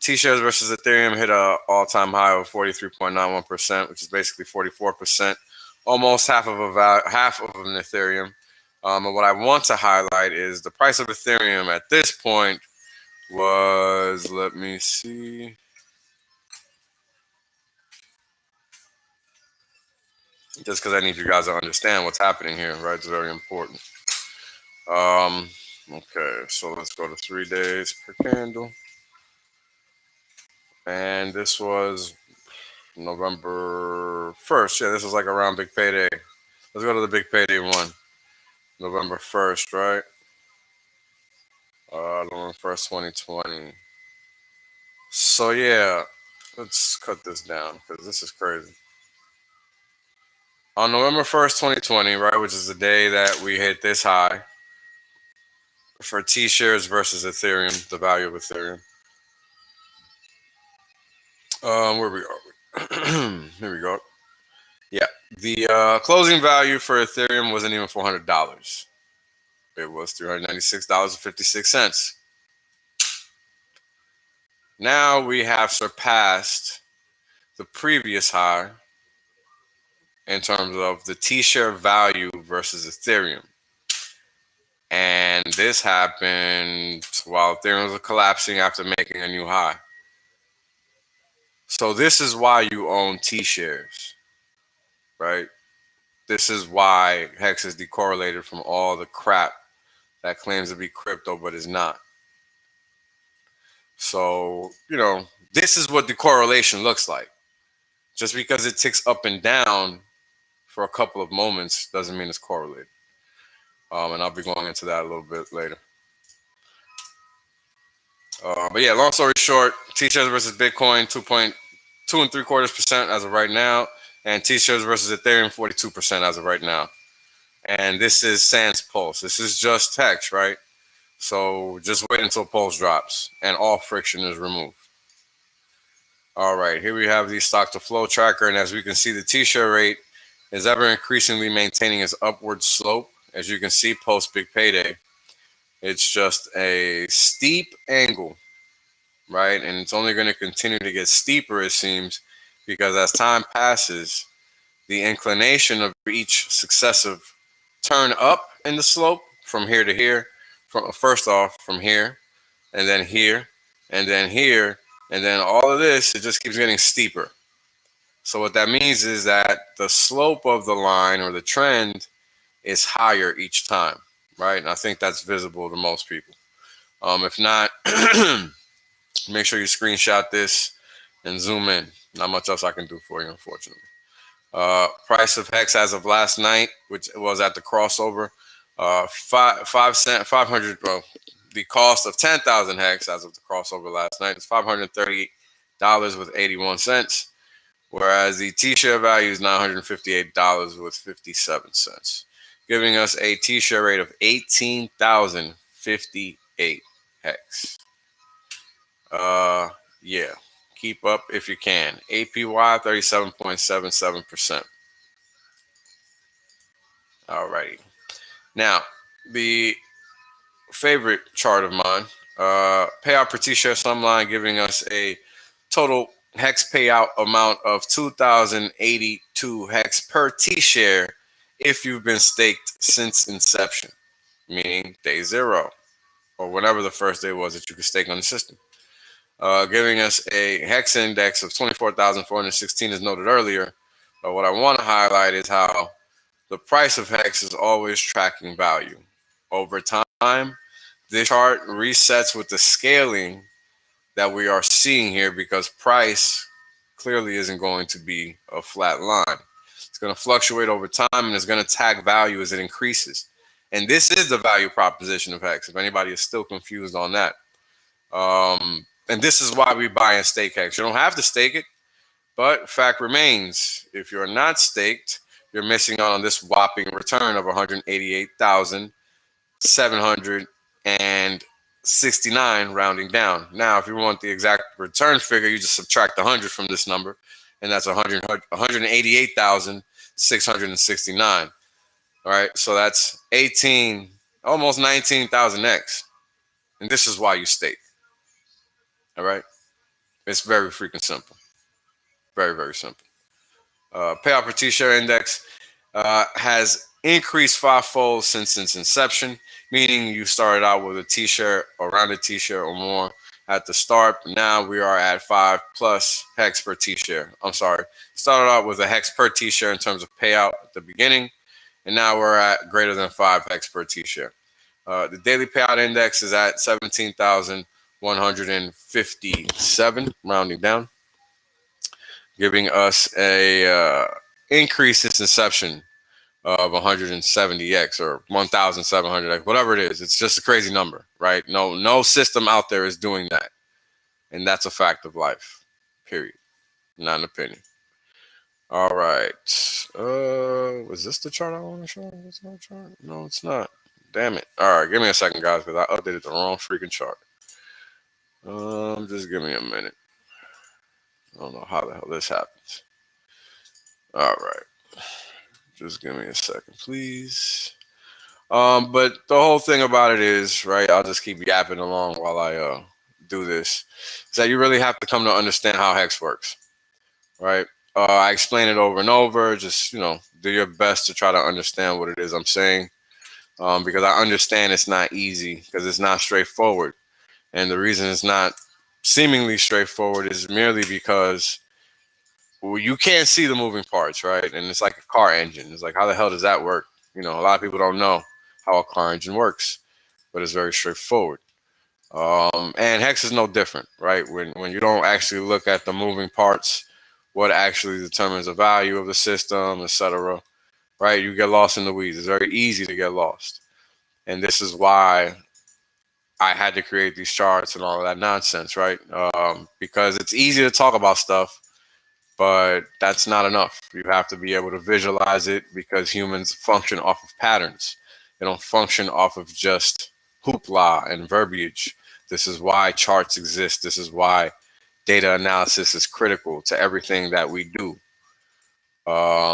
T-shares versus Ethereum hit an all-time high of 43.91%, which is basically 44%, almost half of an Ethereum. And what I want to highlight is the price of Ethereum at this point was, let me see, just because I need you guys to understand what's happening here, right? It's very important. Okay, so let's go to 3 days per candle. And this was November 1st. Yeah, this was like around Big Payday. Let's go to the Big Payday one. November 1st, right? November 1st, 2020. So yeah, let's cut this down because this is crazy. On November 1st, 2020, right, which is the day that we hit this high for T-shares versus Ethereum, the value of Ethereum. Where we are. Here we go. Yeah, the closing value for Ethereum wasn't even $400. It was $396.56. Now we have surpassed the previous high in terms of the T-share value versus Ethereum. And this happened while Ethereum was collapsing after making a new high. So this is why you own T-shares, right? This is why Hex is decorrelated from all the crap that claims to be crypto but is not. So, you know, this is what decorrelation looks like. Just because it ticks up and down for a couple of moments doesn't mean it's correlated. And I'll be going into that a little bit later. But yeah, long story short, T-shares versus Bitcoin, 2.275% as of right now, and T-shares versus Ethereum, 42% as of right now. And this is sans Pulse. This is just Hex, right? So just wait until Pulse drops and all friction is removed. All right, here we have the stock to flow tracker, and as we can see, the T-share rate is ever increasingly maintaining its upward slope. As you can see, post Big Payday, it's just a steep angle, right? And it's only going to continue to get steeper, it seems, because as time passes, the inclination of each successive turn up in the slope from here to here, first off from here, and then here, and then here, and then all of this, it just keeps getting steeper. So what that means is that the slope of the line or the trend is higher each time, right? And I think that's visible to most people. If not, make sure you screenshot this and zoom in. Not much else I can do for you, unfortunately. Price of Hex as of last night, which was at the crossover, 500. Well, the cost of 10,000 Hex as of the crossover last night is $538.81, whereas the T-share value is $958.57, giving us a T-share rate of 18,058 Hex. Yeah, keep up if you can. APY 37.77%. Alrighty. Now, the favorite chart of mine, payout per T-share sumline, giving us a total Hex payout amount of 2,082 Hex per T-share if you've been staked since inception, meaning day zero, or whenever the first day was that you could stake on the system. Giving us a Hex index of 24,416 as noted earlier. But what I want to highlight is how the price of Hex is always tracking value. Over time, this chart resets with the scaling that we are seeing here, because price clearly isn't going to be a flat line. It's going to fluctuate over time, and it's going to tag value as it increases. And this is the value proposition of Hex, if anybody is still confused on that. And this is why we buy and stake Hex. You don't have to stake it, but fact remains, if you're not staked, you're missing out on this whopping return of 188,769, rounding down. Now, if you want the exact return figure, you just subtract 100 from this number, and that's 188,669. All right, so that's 18, almost 19,000x. And this is why you stake. All right, it's very freaking simple. Very, very simple. Payout per T-share index has increased fivefold since its inception, meaning you started out with a T-share, around a T-share or more at the start. Now we are at 5+ Hex per T-share. I'm sorry. Started out with a Hex per T-share in terms of payout at the beginning, and now we're at greater than 5 Hex per T-share. The daily payout index is at 17,157, rounding down, giving us a increase since inception of 170x or 1,700x, whatever it is. It's just a crazy number, right? No system out there is doing that, and that's a fact of life. Period. Not an opinion. All right. Was this the chart I want to show? It's not a chart. No, it's not. Damn it. All right, give me a second, guys, because I updated the wrong freaking chart. Just give me a minute. I don't know how the hell this happens. All right. Just give me a second, please. But the whole thing about it is, right, I'll just keep yapping along while I do this, is that you really have to come to understand how Hex works, right? I explain it over and over. Just, do your best to try to understand what it is I'm saying, because I understand it's not easy, because it's not straightforward. And the reason it's not seemingly straightforward is merely because you can't see the moving parts, right? And it's like a car engine. It's like, how the hell does that work? A lot of people don't know how a car engine works, but it's very straightforward. And Hex is no different, right? When you don't actually look at the moving parts, what actually determines the value of the system, etc., right? You get lost in the weeds. It's very easy to get lost. And this is why I had to create these charts and all of that nonsense, right? Because it's easy to talk about stuff, but that's not enough. You have to be able to visualize it, because humans function off of patterns. They don't function off of just hoopla and verbiage. This is why charts exist. This is why data analysis is critical to everything that we do.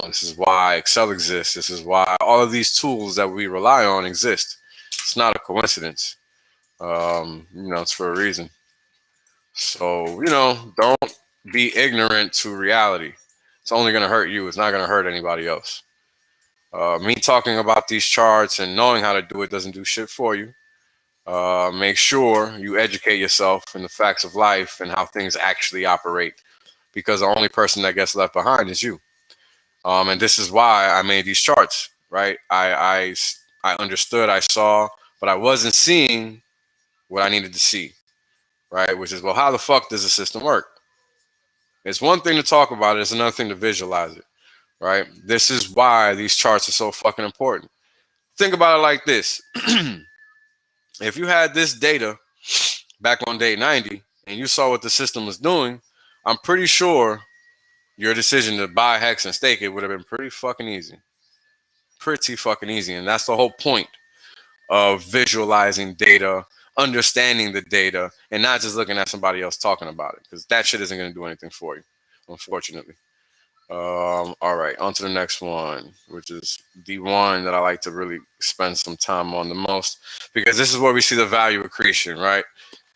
This is why Excel exists. This is why all of these tools that we rely on exist. It's not a coincidence. It's for a reason. So, don't be ignorant to reality. It's only going to hurt you. It's not going to hurt anybody else. Me talking about these charts and knowing how to do it doesn't do shit for you. Make sure you educate yourself in the facts of life and how things actually operate, because the only person that gets left behind is you. And this is why I made these charts, right? I understood, I saw, but I wasn't seeing what I needed to see, right? Which is, well, how the fuck does the system work? It's one thing to talk about it, it's another thing to visualize it, right? This is why these charts are so fucking important. Think about it like this. If you had this data back on day 90 and you saw what the system was doing, I'm pretty sure your decision to buy Hex and stake it would have been pretty fucking easy. Pretty fucking easy. And that's the whole point of visualizing data, understanding the data, and not just looking at somebody else talking about it, because that shit isn't going to do anything for you, unfortunately. All right, on to the next one, which is the one that I like to really spend some time on the most, because this is where we see the value accretion, right?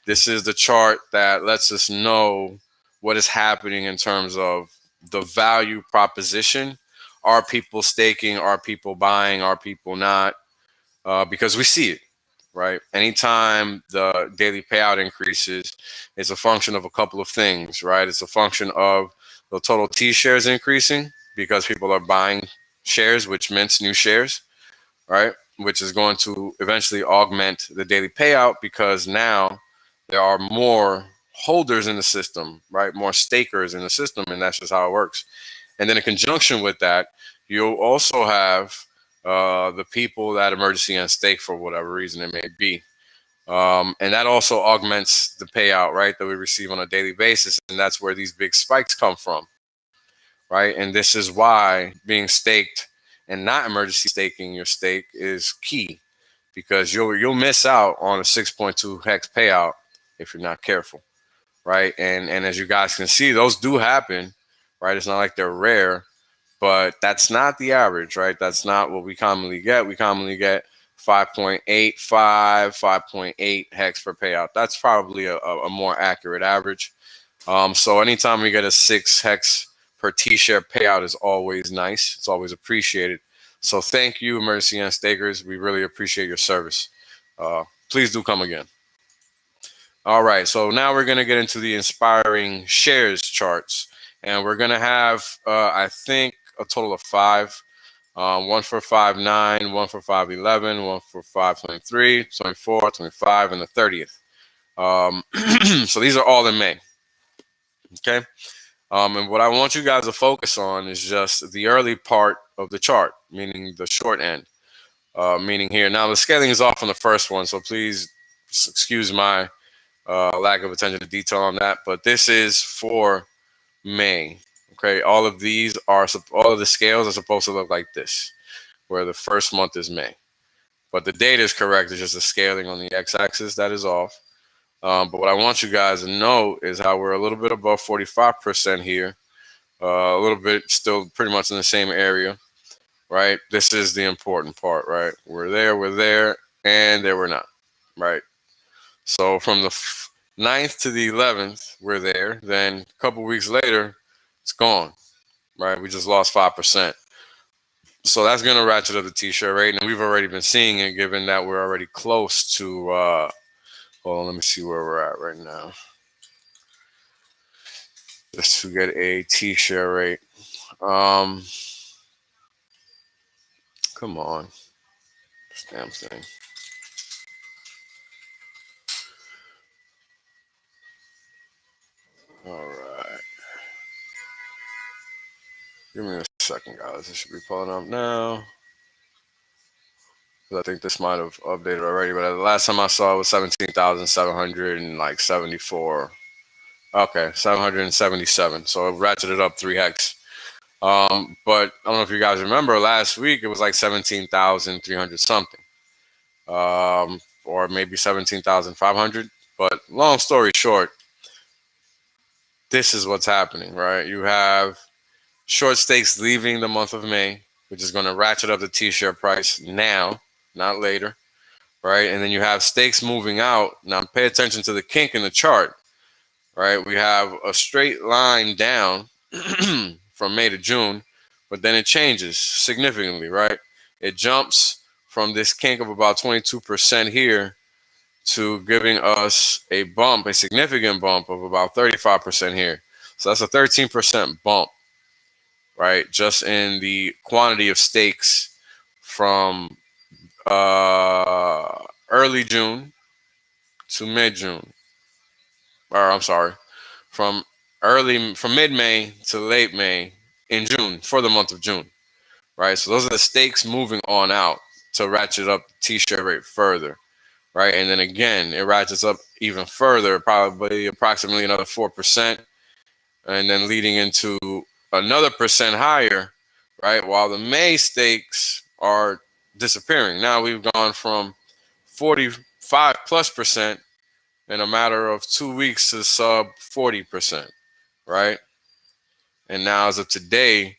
This is the chart that lets us know what is happening in terms of the value proposition. Are people staking? Are people buying? Are people not? Because we see it, right? Anytime the daily payout increases, it's a function of a couple of things, right? It's a function of the total T shares increasing, because people are buying shares, which mints new shares, right? Which is going to eventually augment the daily payout, because now there are more holders in the system, right? More stakers in the system, and that's just how it works. And then in conjunction with that, you'll also have the people that emergency and stake for whatever reason it may be. And that also augments the payout, right, that we receive on a daily basis. And that's where these big spikes come from, right? And this is why being staked and not emergency staking your stake is key, because you'll miss out on a 6.2 hex payout if you're not careful, right? And as you guys can see, those do happen, right? It's not like they're rare, but that's not the average, right? That's not what we commonly get. We commonly get 5.85, 5.8 hex per payout. That's probably a more accurate average. So anytime we get a 6 hex per T-share payout is always nice. It's always appreciated. So thank you, emergency and stakers. We really appreciate your service. Please do come again. All right, so now we're going to get into the inspiring shares charts. And we're going to have, I think, a total of 5. One for 5.9, one for 5.11, one for 5.23, 24, 25, and the 30th. So these are all in May. Okay. And what I want you guys to focus on is just the early part of the chart, meaning the short end. Meaning here. Now, the scaling is off on the first one, so please excuse my lack of attention to detail on that. But this is for May. Okay, all of these are, all of the scales are supposed to look like this, where the first month is May. But the data is correct. It's just the scaling on the x-axis that is off. But what I want you guys to know is how we're a little bit above 45% here, a little bit still pretty much in the same area, right? This is the important part, right? We're there, and there we're not, right? So from the 9th to the 11th, we're there. Then a couple weeks later, it's gone, right? We just lost 5%. So that's going to ratchet up the T-shirt rate, and we've already been seeing it, given that we're already close to, hold on, let me see where we're at right now. Just to get a T-shirt rate. Come on. This damn thing. All right. Give me a second, guys. This should be pulling up now. I think this might have updated already, but the last time I saw it was 17,774. Okay, 777. So it ratcheted up 3 hex. But I don't know if you guys remember, last week it was like 17,300 something, or maybe 17,500. But long story short, this is what's happening, right? You have short stakes leaving the month of May, which is going to ratchet up the T-share price now, not later, right? And then you have stakes moving out. Now pay attention to the kink in the chart, right? We have a straight line down from May to June, but then it changes significantly, right? It jumps from this kink of about 22% here to giving us a bump, a significant bump of about 35% here. So that's a 13% bump, right? Just in the quantity of stakes from early June to mid-June. Or I'm sorry, from mid-May to late May in June for the month of June, right? So those are the stakes moving on out to ratchet up the T-share rate further, right? And then again, it ratchets up even further, probably approximately another 4%, and then leading into another percent higher, right? While the May stakes are disappearing. Now we've gone from 45+% in a matter of 2 weeks to sub 40%, right? And now as of today,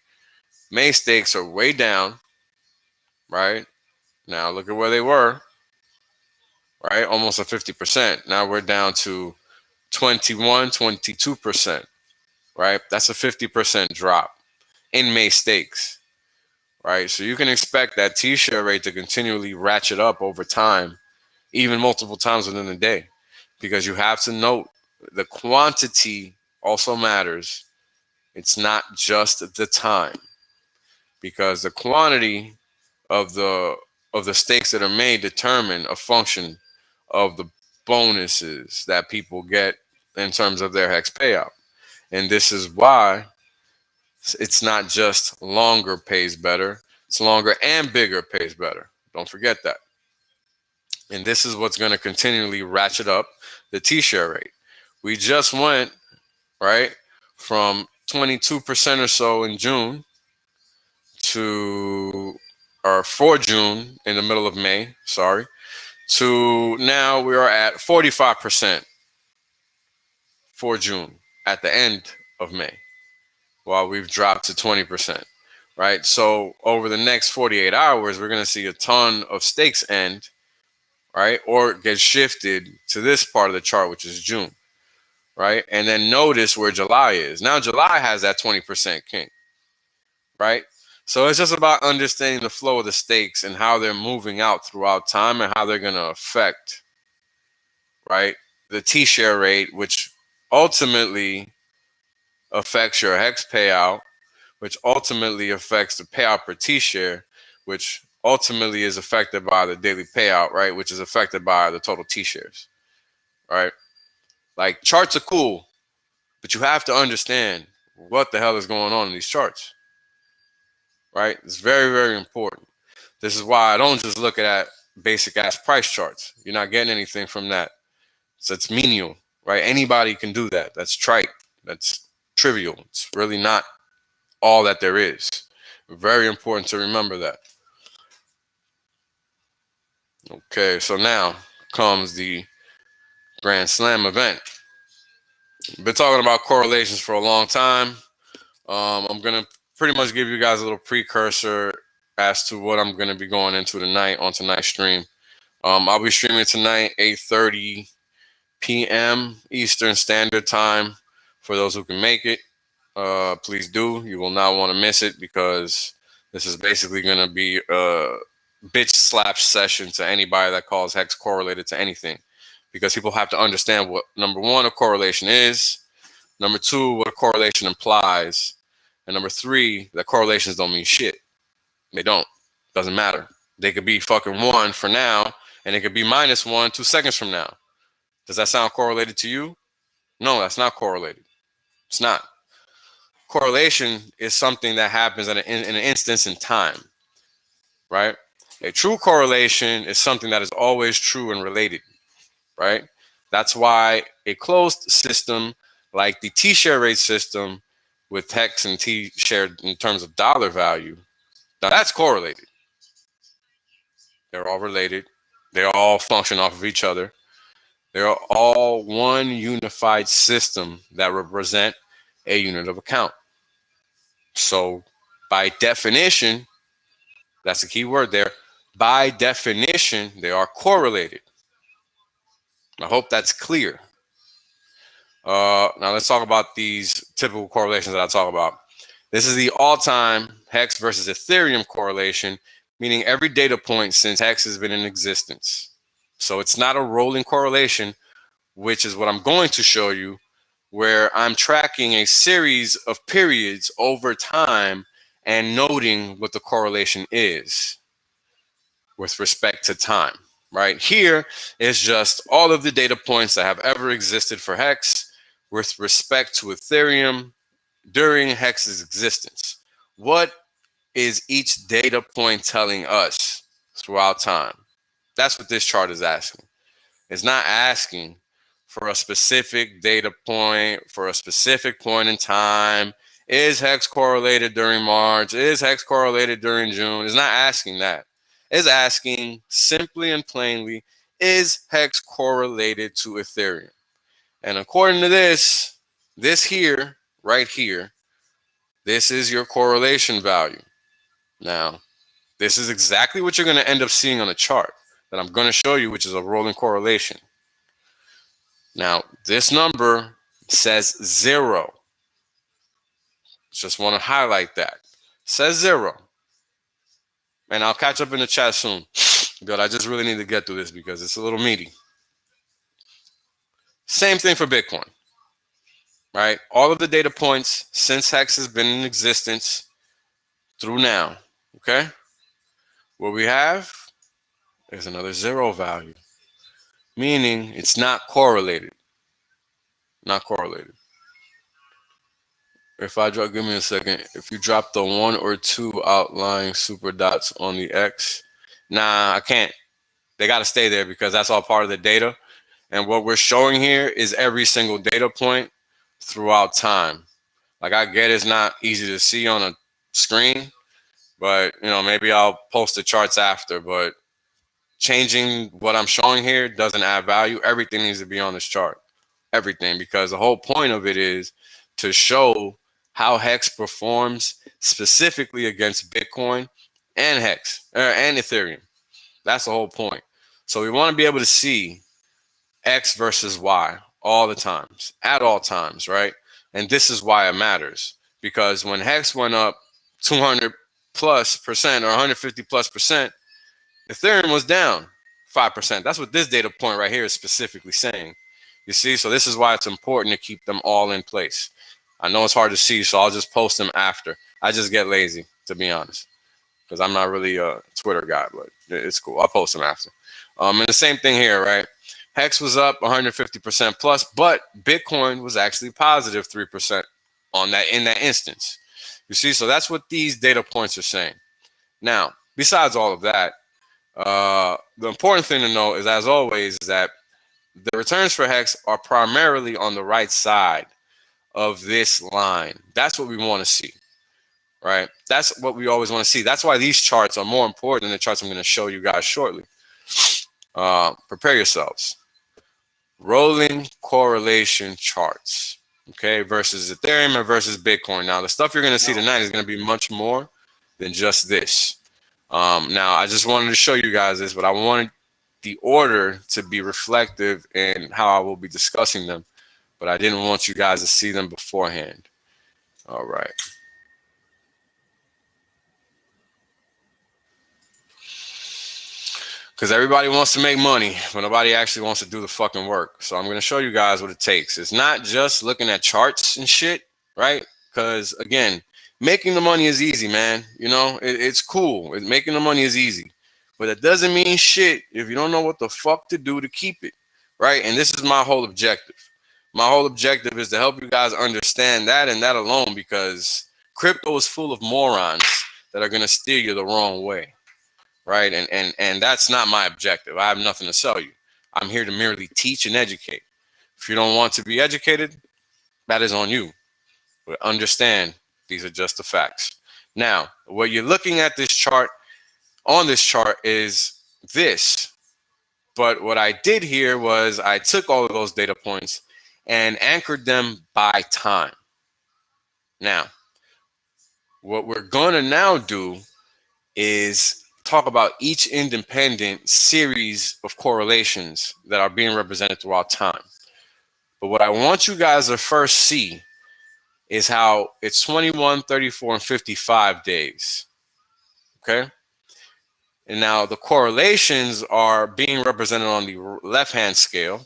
May stakes are way down, right? Now look at where they were, right? Almost a 50%. Now we're down to 21, 22%, right? That's a 50% drop in May stakes, right? So you can expect that T-share rate to continually ratchet up over time, even multiple times within the day, because you have to note the quantity also matters. It's not just the time, because the quantity of the stakes that are made determine a function of the bonuses that people get in terms of their hex payout. And this is why it's not just longer pays better, it's longer and bigger pays better. Don't forget that. And this is what's going to continually ratchet up the T-share rate. We just went, right, from 22% or so in June to, or for June in the middle of May, sorry, to now we are at 45% for June at the end of May, while we've dropped to 20%, right? So over the next 48 hours, we're going to see a ton of stakes end, right? Or get shifted to this part of the chart, which is June, right? And then notice where July is. Now July has that 20% king, right? So it's just about understanding the flow of the stakes and how they're moving out throughout time and how they're going to affect, right, the T-share rate, which ultimately affects your hex payout, which ultimately affects the payout per T-share, which ultimately is affected by the daily payout, right, which is affected by the total T-shares, right? Like, charts are cool, but you have to understand what the hell is going on in these charts, right? It's very, very important. This is why I don't just look at basic ass price charts. You're not getting anything from that. So it's menial, right? Anybody can do that. That's trite. That's trivial. It's really not all that there is. Very important to remember that. Okay, so now comes the Grand Slam event. Been talking about correlations for a long time. I'm going to pretty much give you guys a little precursor as to what I'm going to be going into tonight on tonight's stream. I'll be streaming tonight, 8:30 p.m. Eastern Standard Time. For those who can make it, please do. You will not want to miss it, because this is basically going to be a bitch slap session to anybody that calls hex correlated to anything, because people have to understand what, number one, a correlation is, number two, what a correlation implies, and number three, that correlations don't mean shit. They don't. Doesn't matter. They could be fucking 1 for now, and it could be -1 2 seconds from now. Does that sound correlated to you? No, that's not correlated. It's not. Correlation is something that happens in an instance in time, right? A true correlation is something that is always true and related, right? That's why a closed system like the T-share rate system with hex and T-share in terms of dollar value, now that's correlated. They're all related. They all function off of each other. They're all one unified system that represent a unit of account. So by definition, that's the key word there. By definition, they are correlated. I hope that's clear. Now let's talk about these typical correlations that I talk about. This is the all-time hex versus Ethereum correlation, meaning every data point since hex has been in existence. So it's not a rolling correlation, which is what I'm going to show you, where I'm tracking a series of periods over time and noting what the correlation is with respect to time. Right here is just all of the data points that have ever existed for hex with respect to Ethereum during hex's existence. What is each data point telling us throughout time? That's what this chart is asking. It's not asking for a specific data point, for a specific point in time. Is hex correlated during March? Is hex correlated during June? It's not asking that. It's asking simply and plainly, is hex correlated to Ethereum? And according to this here, right here, this is your correlation value. Now, this is exactly what you're going to end up seeing on the chart that I'm going to show you, which is a rolling correlation. Now, this number says 0. Just want to highlight that. Says 0. And I'll catch up in the chat soon. But I just really need to get through this because it's a little meaty. Same thing for Bitcoin. Right? All of the data points since hex has been in existence through now. Okay? What we have is another 0 value. Meaning it's not correlated. not correlated. If I drop, give me a second. If you drop the 1 or 2 outlying super dots on the X, nah, I can't. They got to stay there because that's all part of the data. And what we're showing here is every single data point throughout time. Like, I get it's not easy to see on a screen, but maybe I'll post the charts after. But changing what I'm showing here doesn't add value. Everything needs to be on this chart. Everything, because the whole point of it is to show how Hex performs specifically against Bitcoin and and Ethereum. That's the whole point. So we want to be able to see X versus Y all the times, at all times, right? And this is why it matters, because when Hex went up 200+% or 150+%, Ethereum was down 5%. That's what this data point right here is specifically saying. You see, so this is why it's important to keep them all in place. I know it's hard to see, so I'll just post them after. I just get lazy, to be honest, because I'm not really a Twitter guy, but it's cool. I'll post them after. And the same thing here, right? Hex was up 150% plus, but Bitcoin was actually positive 3% on that in that instance. You see, so that's what these data points are saying. Now, besides all of that, the important thing to know is, as always, is that the returns for Hex are primarily on the right side of this line. That's what we want to see, right? That's what we always want to see. That's why these charts are more important than the charts I'm going to show you guys shortly. Prepare yourselves. Rolling correlation charts, okay, versus Ethereum and versus Bitcoin. Now, the stuff you're going to see tonight is going to be much more than just this. Now, I just wanted to show you guys this, but I wanted the order to be reflective in how I will be discussing them, but I didn't want you guys to see them beforehand. All right. Because everybody wants to make money, but nobody actually wants to do the fucking work. So I'm going to show you guys what it takes. It's not just looking at charts and shit, right? Because, again, making the money is easy, man. It's cool. Making the money is easy. But it doesn't mean shit if you don't know what the fuck to do to keep it, right? And this is my whole objective. My whole objective is to help you guys understand that and that alone, because crypto is full of morons that are going to steer you the wrong way, right? And that's not my objective. I have nothing to sell you. I'm here to merely teach and educate. If you don't want to be educated, that is on you. But understand, these are just the facts. Now, what you're looking at on this chart is this. But what I did here was I took all of those data points and anchored them by time. Now, what we're going to now do is talk about each independent series of correlations that are being represented throughout time. But what I want you guys to first see is how it's 21, 34, and 55 days. Okay? And now the correlations are being represented on the left-hand scale.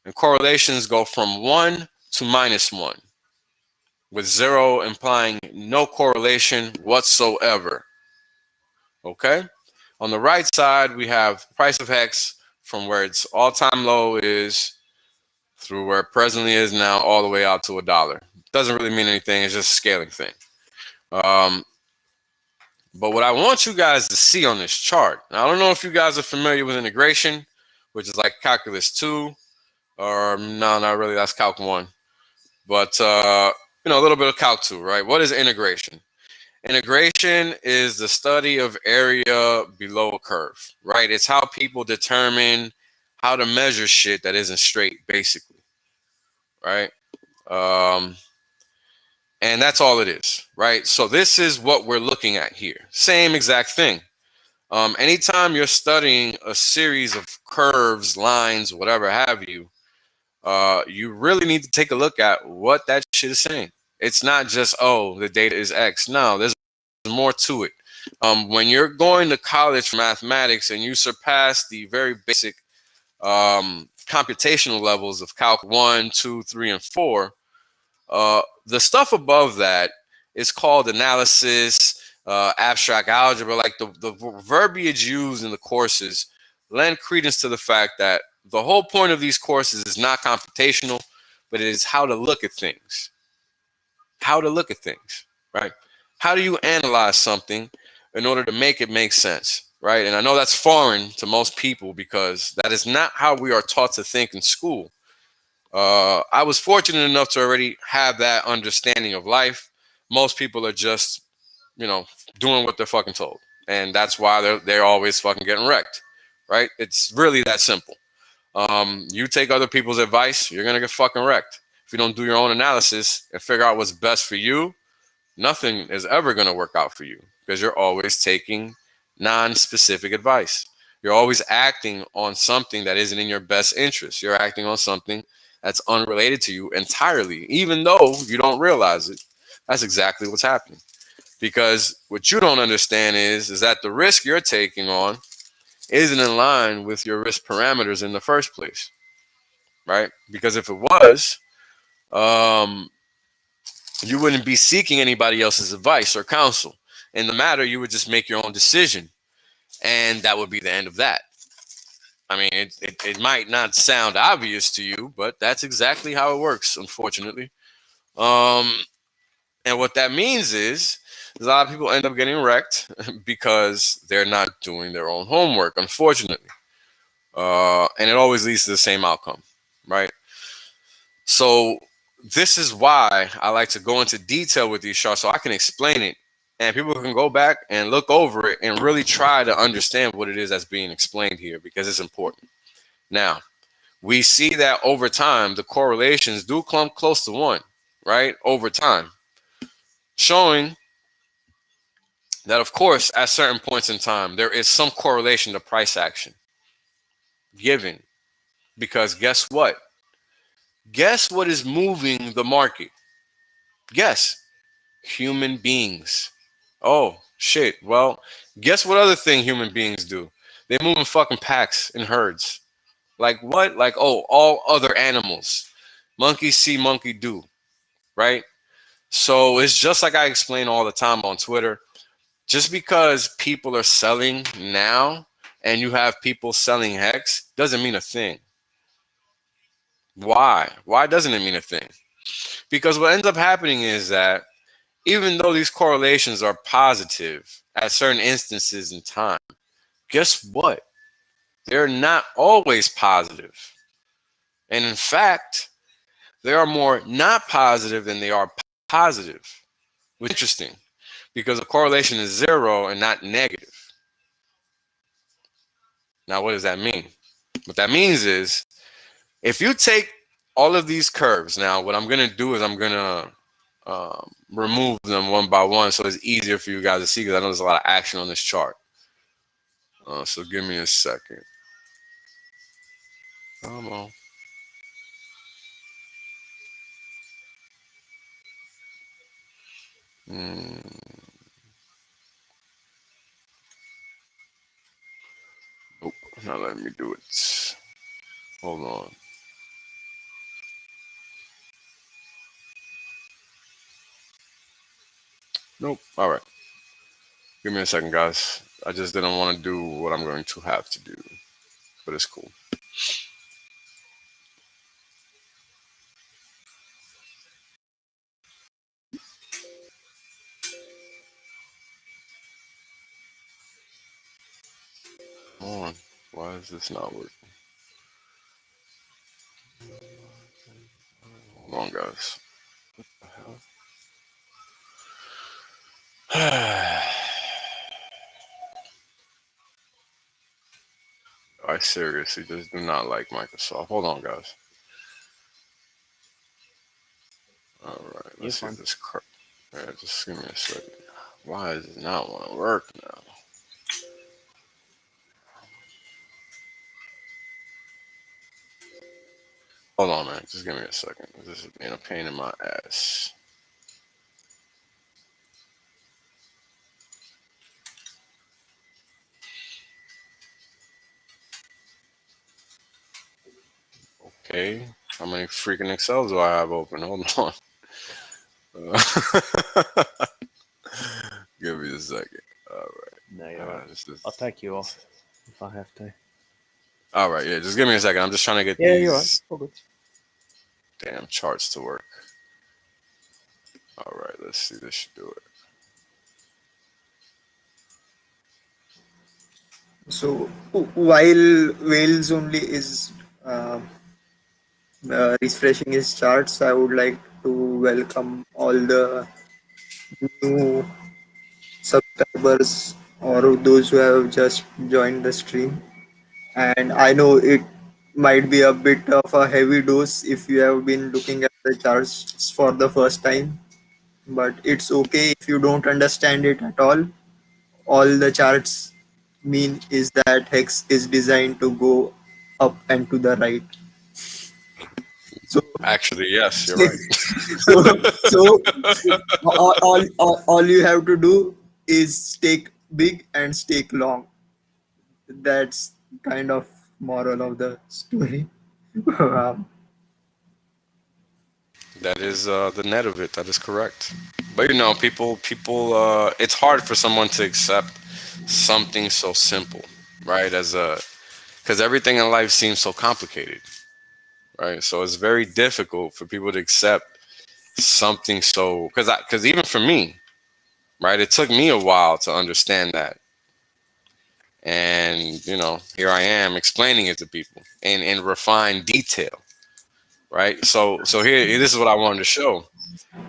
And correlations go from 1 to -1, with 0 implying no correlation whatsoever. Okay? On the right side, we have price of Hex from where its all-time low is through where it presently is now, all the way out to $1. Doesn't really mean anything. It's just a scaling thing. But what I want you guys to see on this chart, now, I don't know if you guys are familiar with integration, which is like calculus 2, or no, not really. That's calc 1. But, a little bit of calc 2, right? What is integration? Integration is the study of area below a curve, right? It's how people determine how to measure shit that isn't straight, basically, right? And that's all it is, right? So this is what we're looking at here. Same exact thing. Anytime you're studying a series of curves, lines, whatever have you, you really need to take a look at what that shit is saying. It's not just, oh, the data is X. No, there's more to it. When you're going to college for mathematics and you surpass the very basic computational levels of Calc 1, 2, 3, and 4, the stuff above that is called analysis, abstract algebra. Like the verbiage used in the courses lend credence to the fact that the whole point of these courses is not computational, but it is how to look at things. How to look at things, right? How do you analyze something in order to make it make sense, right? And I know that's foreign to most people because that is not how we are taught to think in school. I was fortunate enough to already have that understanding of life. Most people are just, doing what they're fucking told. And that's why they're always fucking getting wrecked, right? It's really that simple. You take other people's advice, you're going to get fucking wrecked. If you don't do your own analysis and figure out what's best for you, nothing is ever going to work out for you because you're always taking non-specific advice. You're always acting on something that isn't in your best interest. You're acting on something that's unrelated to you entirely, even though you don't realize it. That's exactly what's happening. Because what you don't understand is that the risk you're taking on isn't in line with your risk parameters in the first place, right? Because if it was, you wouldn't be seeking anybody else's advice or counsel. In the matter, you would just make your own decision, and that would be the end of that. I mean, it might not sound obvious to you, but that's exactly how it works, unfortunately. And what that means is a lot of people end up getting wrecked because they're not doing their own homework, unfortunately. And it always leads to the same outcome, right? So this is why I like to go into detail with these charts so I can explain it and people can go back and look over it and really try to understand what it is that's being explained here because it's important. Now, we see that over time, the correlations do clump close to 1, right? Over time, showing that, of course, at certain points in time, there is some correlation to price action given. Because guess what? Guess what is moving the market? Guess. Human beings. Oh, shit. Well, guess what other thing human beings do? They move in fucking packs and herds. Like what? Like, oh, all other animals. Monkey see, monkey do. Right? So it's just like I explain all the time on Twitter. Just because people are selling now and you have people selling hex doesn't mean a thing. Why? Why doesn't it mean a thing? Because what ends up happening is that even though these correlations are positive at certain instances in time, guess what? They're not always positive. And in fact, they are more not positive than they are positive. Which is interesting because the correlation is 0 and not negative. Now, what does that mean? What that means is if you take all of these curves, now what I'm going to do is I'm going to remove them one by one so it's easier for you guys to see because I know there's a lot of action on this chart. So give me a second. Come on. Nope, not letting me do it. Hold on. Nope. All right. Give me a second, guys. I just didn't want to do what I'm going to have to do, but it's cool. Come on. Why is this not working? Hold on, guys. What the hell? I seriously just do not like Microsoft. Hold on, guys. All right, let's see if this. Yeah, just give me a second. Why does it not want to work now? Hold on, man. Just give me a second. This is being a pain in my ass. Okay. How many freaking Excels do I have open? Hold on. Give me a second. All right. No, you're right. I'll take you off if I have to. All right. Yeah, just give me a second. I'm just trying to get these. Yeah, you're right. All good. damn charts to work. All right, let's see. This should do it. So while Wales only is refreshing his charts, I would like to welcome all the new subscribers or those who have just joined the stream. And I know it might be a bit of a heavy dose if you have been looking at the charts for the first time, but it's okay if you don't understand it at all. All the charts mean is that Hex is designed to go up and to the right. So Actually, yes, you're right. so all you have to do is stake big and stake long. That's kind of moral of the story. That is the net of it. That is correct. But you know, people, it's hard for someone to accept something so simple, right? Because everything in life seems so complicated, right? So it's very difficult for people to accept something so, because even for me, right, it took me a while to understand that. And, you know, here I am explaining it to people in refined detail, right? So here, this is what I wanted to show.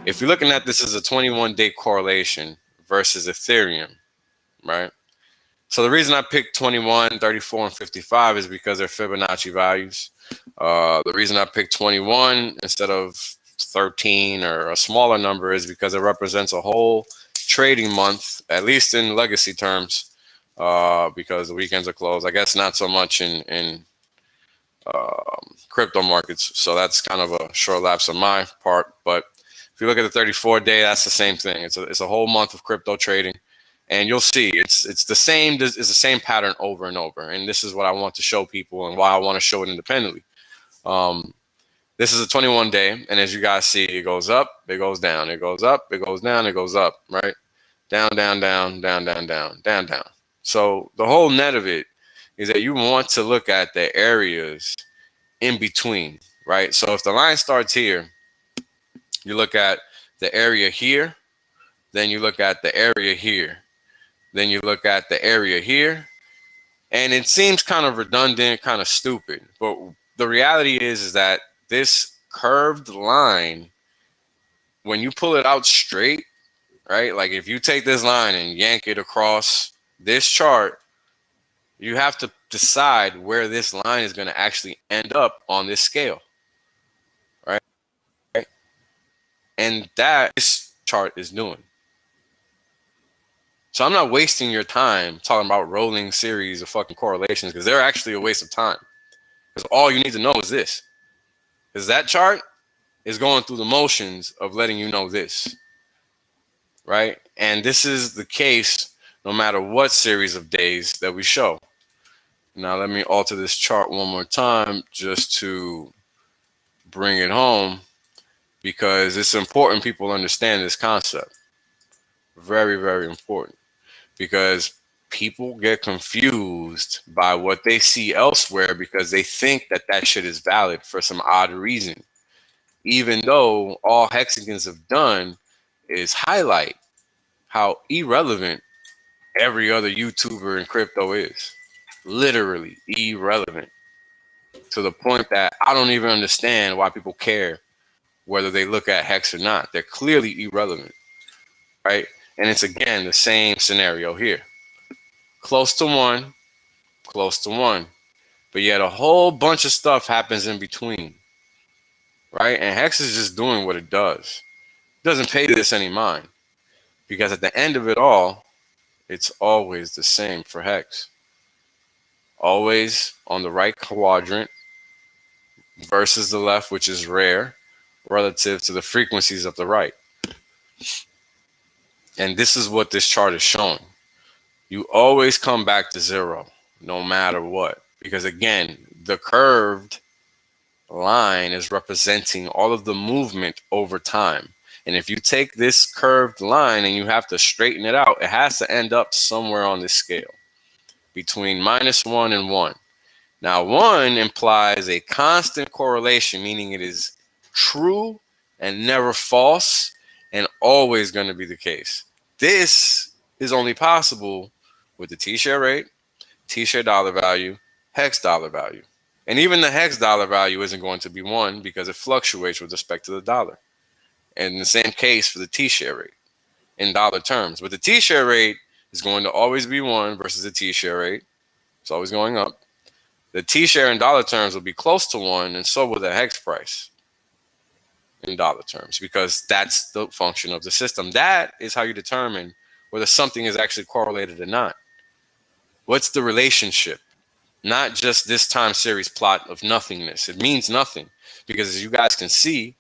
If you're looking at this as a 21-day correlation versus Ethereum, right? So the reason I picked 21, 34, and 55 is because they're Fibonacci values. The reason I picked 21 instead of 13 or a smaller number is because it represents a whole trading month, at least in legacy terms, because the weekends are closed. I guess not so much in crypto markets. So that's kind of a short lapse on my part. But if you look at the 34-day, that's the same thing. It's a whole month of crypto trading. And you'll see it's the same. It's the same pattern over and over. And this is what I want to show people and why I want to show it independently. This is a 21-day. And as you guys see, it goes up, it goes down, it goes up, it goes down, it goes up, right? Down, down, down, down, down, down, down, down. So the whole net of it is that you want to look at the areas in between, right? So if the line starts here, you look at the area here, then you look at the area here, then you look at the area here, and it seems kind of redundant, kind of stupid, but the reality is that this curved line, when you pull it out straight, right? Like if you take this line and yank it across this chart, you have to decide where this line is going to actually end up on this scale, right? And that this chart is doing. So I'm not wasting your time talking about rolling series of fucking correlations because they're actually a waste of time. Because all you need to know is this. Because that chart is going through the motions of letting you know this, right? And this is the case no matter what series of days that we show. Now let me alter this chart one more time just to bring it home because it's important people understand this concept. Very, very important because people get confused by what they see elsewhere because they think that that shit is valid for some odd reason. Even though all Hexicans have done is highlight how irrelevant every other YouTuber in crypto is. Literally irrelevant to the point that I don't even understand why people care whether they look at Hex or not. They're clearly irrelevant, right? And it's again the same scenario here. Close to one, but yet a whole bunch of stuff happens in between, right? And Hex is just doing what it does. It doesn't pay this any mind because at the end of it all, it's always the same for Hex. Always on the right quadrant versus the left, which is rare relative to the frequencies of the right. And this is what this chart is showing. You always come back to zero, no matter what. Because again, the curved line is representing all of the movement over time. And if you take this curved line and you have to straighten it out, it has to end up somewhere on this scale between -1 and 1. Now, 1 implies a constant correlation, meaning it is true and never false and always going to be the case. This is only possible with the T-share rate, T-share dollar value, hex dollar value. And even the hex dollar value isn't going to be 1 because it fluctuates with respect to the dollar. And the same case for the T-share rate in dollar terms. But the T-share rate is going to always be 1 versus the T-share rate. It's always going up. The T-share in dollar terms will be close to 1, and so will the hex price in dollar terms, because that's the function of the system. That is how you determine whether something is actually correlated or not. What's the relationship? Not just this time series plot of nothingness. It means nothing, because as you guys can see,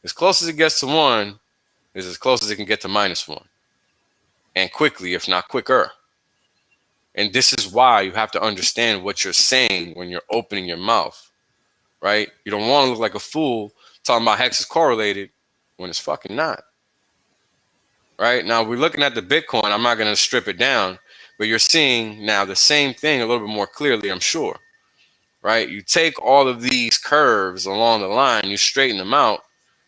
as close as it gets to 1 is as close as it can get to -1. And quickly, if not quicker. And this is why you have to understand what you're saying when you're opening your mouth, right? You don't want to look like a fool talking about hex is correlated when it's fucking not. Right? Now, we're looking at the Bitcoin. I'm not going to strip it down, but you're seeing now the same thing a little bit more clearly, I'm sure. Right? You take all of these curves along the line, you straighten them out,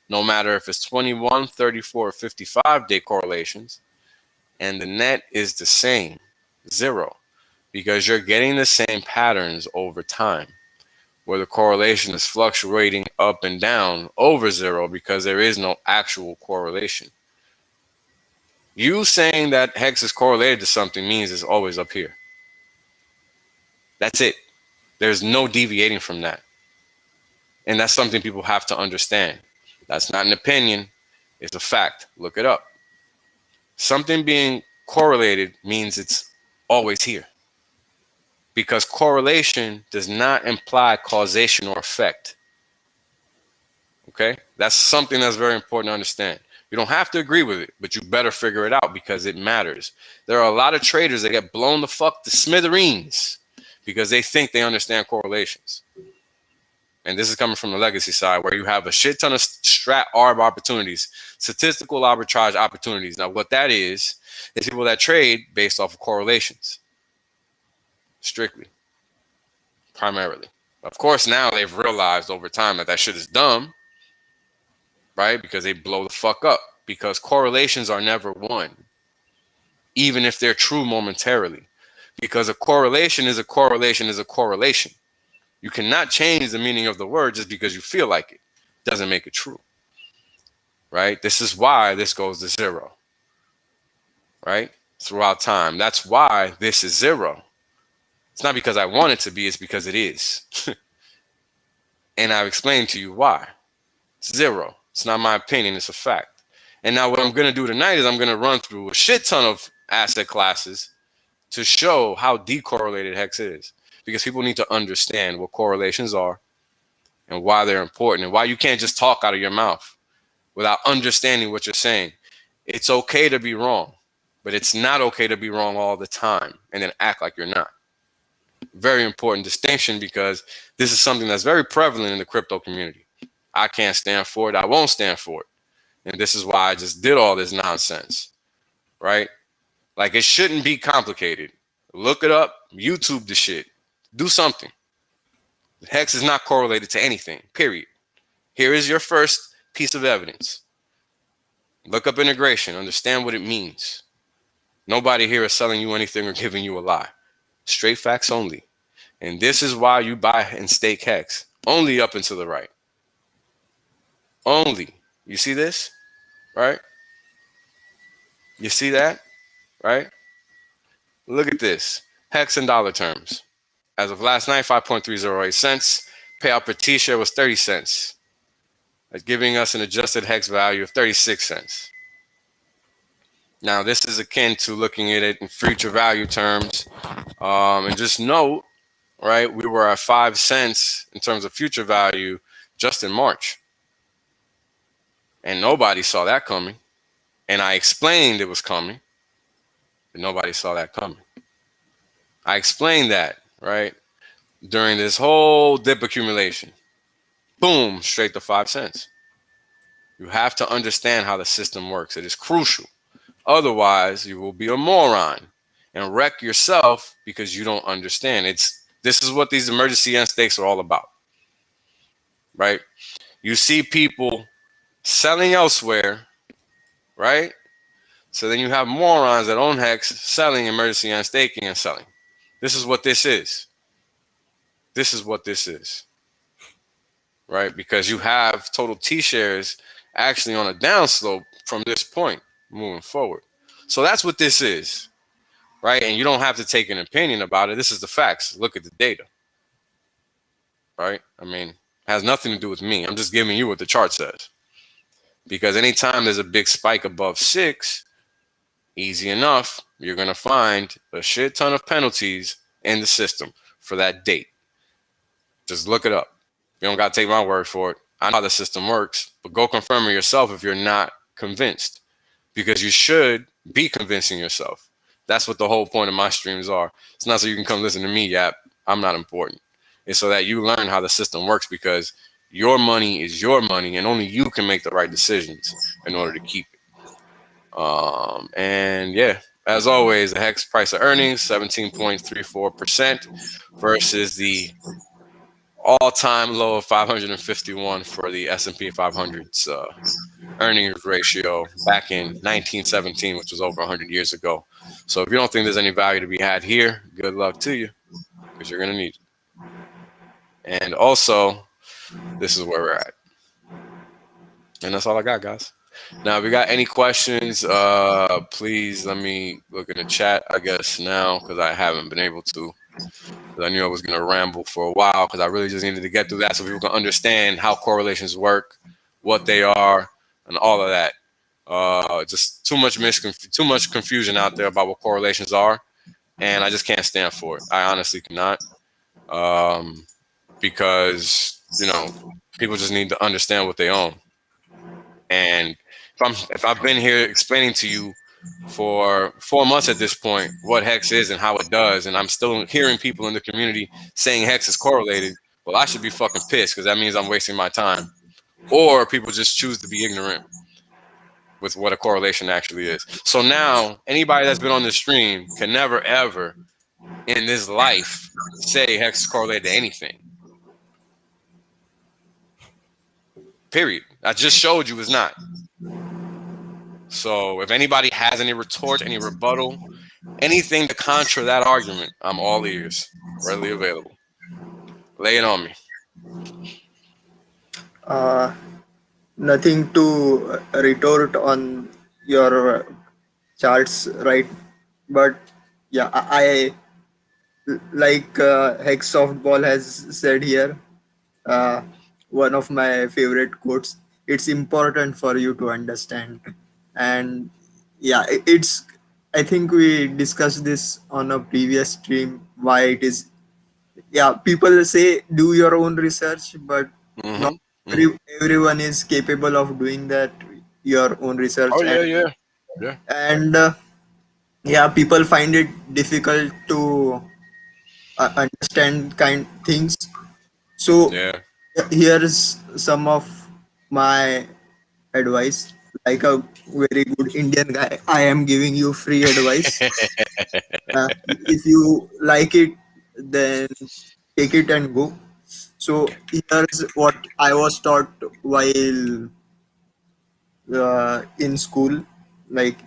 no matter if it's 21, 34, or 55 day correlations, and the net is the same, 0, because you're getting the same patterns over time, where the correlation is fluctuating up and down over 0 because there is no actual correlation. You saying that hex is correlated to something means it's always up here. That's it. There's no deviating from that. And that's something people have to understand. That's not an opinion. It's a fact. Look it up. Something being correlated means it's always here. Because correlation does not imply causation or effect. Okay? That's something that's very important to understand. You don't have to agree with it, but you better figure it out because it matters. There are a lot of traders that get blown the fuck to smithereens because they think they understand correlations. And this is coming from the legacy side, where you have a shit ton of strat arb opportunities, statistical arbitrage opportunities. Now, what that is people that trade based off of correlations. Strictly. Primarily. Of course, now they've realized over time that that shit is dumb. Right? Because they blow the fuck up. Because correlations are never 1. Even if they're true momentarily. Because a correlation is a correlation is a correlation. You cannot change the meaning of the word just because you feel like it. Doesn't make it true. Right? This is why this goes to 0. Right? Throughout time. That's why this is 0. It's not because I want it to be, it's because it is. And I've explained to you why. It's 0. It's not my opinion, it's a fact. And now what I'm going to do tonight is I'm going to run through a shit ton of asset classes to show how decorrelated hex is. Because people need to understand what correlations are and why they're important and why you can't just talk out of your mouth without understanding what you're saying. It's okay to be wrong, but it's not okay to be wrong all the time and then act like you're not. Very important distinction, because this is something that's very prevalent in the crypto community. I can't stand for it. I won't stand for it. And this is why I just did all this nonsense, right? Like, it shouldn't be complicated. Look it up, YouTube the shit, do something. Hex is not correlated to anything, period. Here is your first piece of evidence. Look up integration, understand what it means. Nobody here is selling you anything or giving you a lie. Straight facts only. And this is why you buy and stake hex, only up and to the right. Only. You see this? Right? You see that? Right? Look at this. Hex in dollar terms. As of last night, 5.308 cents. Payout per T-share was 30 cents. That's giving us an adjusted hex value of 36 cents. Now, this is akin to looking at it in future value terms. And just note, right, we were at 5 cents in terms of future value just in March. And nobody saw that coming. And I explained it was coming, but nobody saw that coming. I explained that, right, during this whole dip accumulation. Boom, straight to 5 cents. You have to understand how the system works. It is crucial. Otherwise, you will be a moron and wreck yourself because you don't understand. This is what these emergency end stakes are all about, right? you see people selling elsewhere, right? So then you have morons that own Hex selling emergency and staking and selling. This is what this is. This is what this is, right? Because you have total T shares actually on a downslope from this point moving forward. So that's what this is, right? And you don't have to take an opinion about it. This is the facts. Look at the data, right? I mean, it has nothing to do with me. I'm just giving you what the chart says. Because anytime there's a big spike above 6, easy enough, you're going to find a shit ton of penalties in the system for that date. Just look it up. You don't got to take my word for it. I know how the system works, but go confirm it yourself if you're not convinced, because you should be convincing yourself. That's what the whole point of my streams are. It's not so you can come listen to me yap. I'm not important. It's so that you learn how the system works, because your money is your money and only you can make the right decisions in order to keep it. And yeah, as always, the Hex price of earnings, 17.34% versus the all-time low of 551 for the S&P 500's earnings ratio back in 1917, which was over 100 years ago. So if you don't think there's any value to be had here, good luck to you, because you're going to need it. And also, this is where we're at. And that's all I got, guys. Now, if you got any questions, please let me look in the chat, I guess, now, because I haven't been able to. I knew I was going to ramble for a while, because I really just needed to get through that so people can understand how correlations work, what they are, and all of that. Just too much confusion out there about what correlations are, and I just can't stand for it. I honestly cannot, because, you know, people just need to understand what they own. And if I've been here explaining to you for 4 months at this point what Hex is and how it does, and I'm still hearing people in the community saying Hex is correlated, well, I should be fucking pissed, because that means I'm wasting my time. Or people just choose to be ignorant with what a correlation actually is. So now anybody that's been on this stream can never ever in this life say Hex is correlated to anything. Period. I just showed you it's not. So if anybody has any retort, any rebuttal, anything to contra that argument, I'm all ears, readily available. Lay it on me. Nothing to retort on your charts, right? But yeah, I like Hex Softball has said here, one of my favorite quotes, it's important for you to understand. And yeah, I think we discussed this on a previous stream, why it is, yeah, people say do your own research, but not everyone is capable of doing that, your own research. Oh, yeah. And yeah, people find it difficult to understand things. So yeah, here's some of my advice. Like a very good Indian guy, I am giving you free advice. If you like it, then take it and go. So here's what I was taught while in school. Like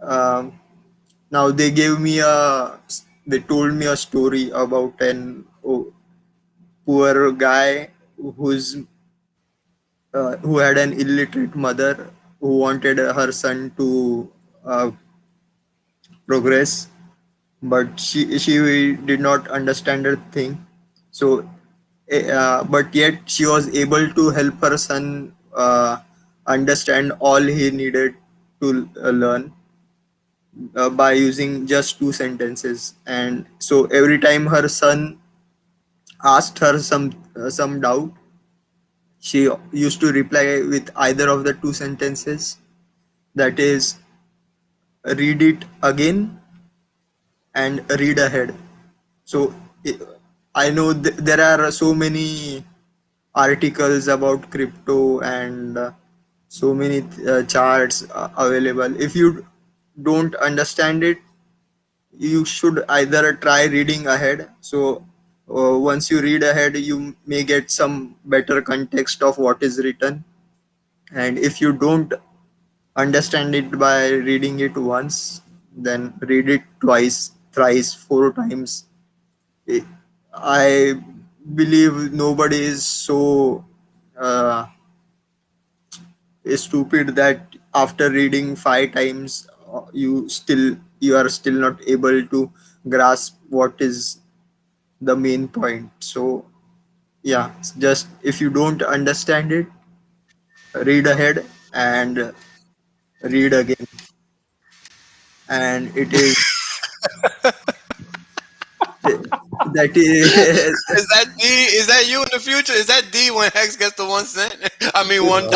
now they told me a story about an poor guy who had an illiterate mother who wanted her son to progress, but she did not understand a thing. So, but yet she was able to help her son understand all he needed to learn by using just 2 sentences. And so every time her son asked her some doubt, she used to reply with either of the 2 sentences, that is, read it again and read ahead. So I know there are so many articles about crypto and so many charts available. If you don't understand it, you should either try reading ahead. So once you read ahead, you may get some better context of what is written. And if you don't understand it by reading it once, then read it twice, thrice, 4 times. I believe nobody is so uh, stupid that after reading 5 times, you are still not able to grasp what is the main point. So yeah, just if you don't understand it, read ahead and read again, and it is that is Is that D? Is that you in the future? Is that D when Hex gets the 1 cent? I mean $1.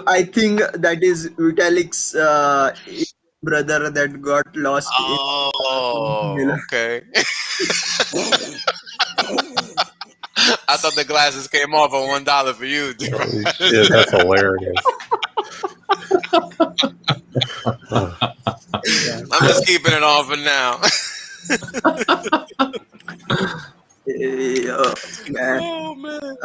I think that is Vitalik's brother that got lost in Oh, okay. I thought the glasses came off at $1 for you. Holy shit, that's hilarious. I'm just keeping it on for now. Oh man.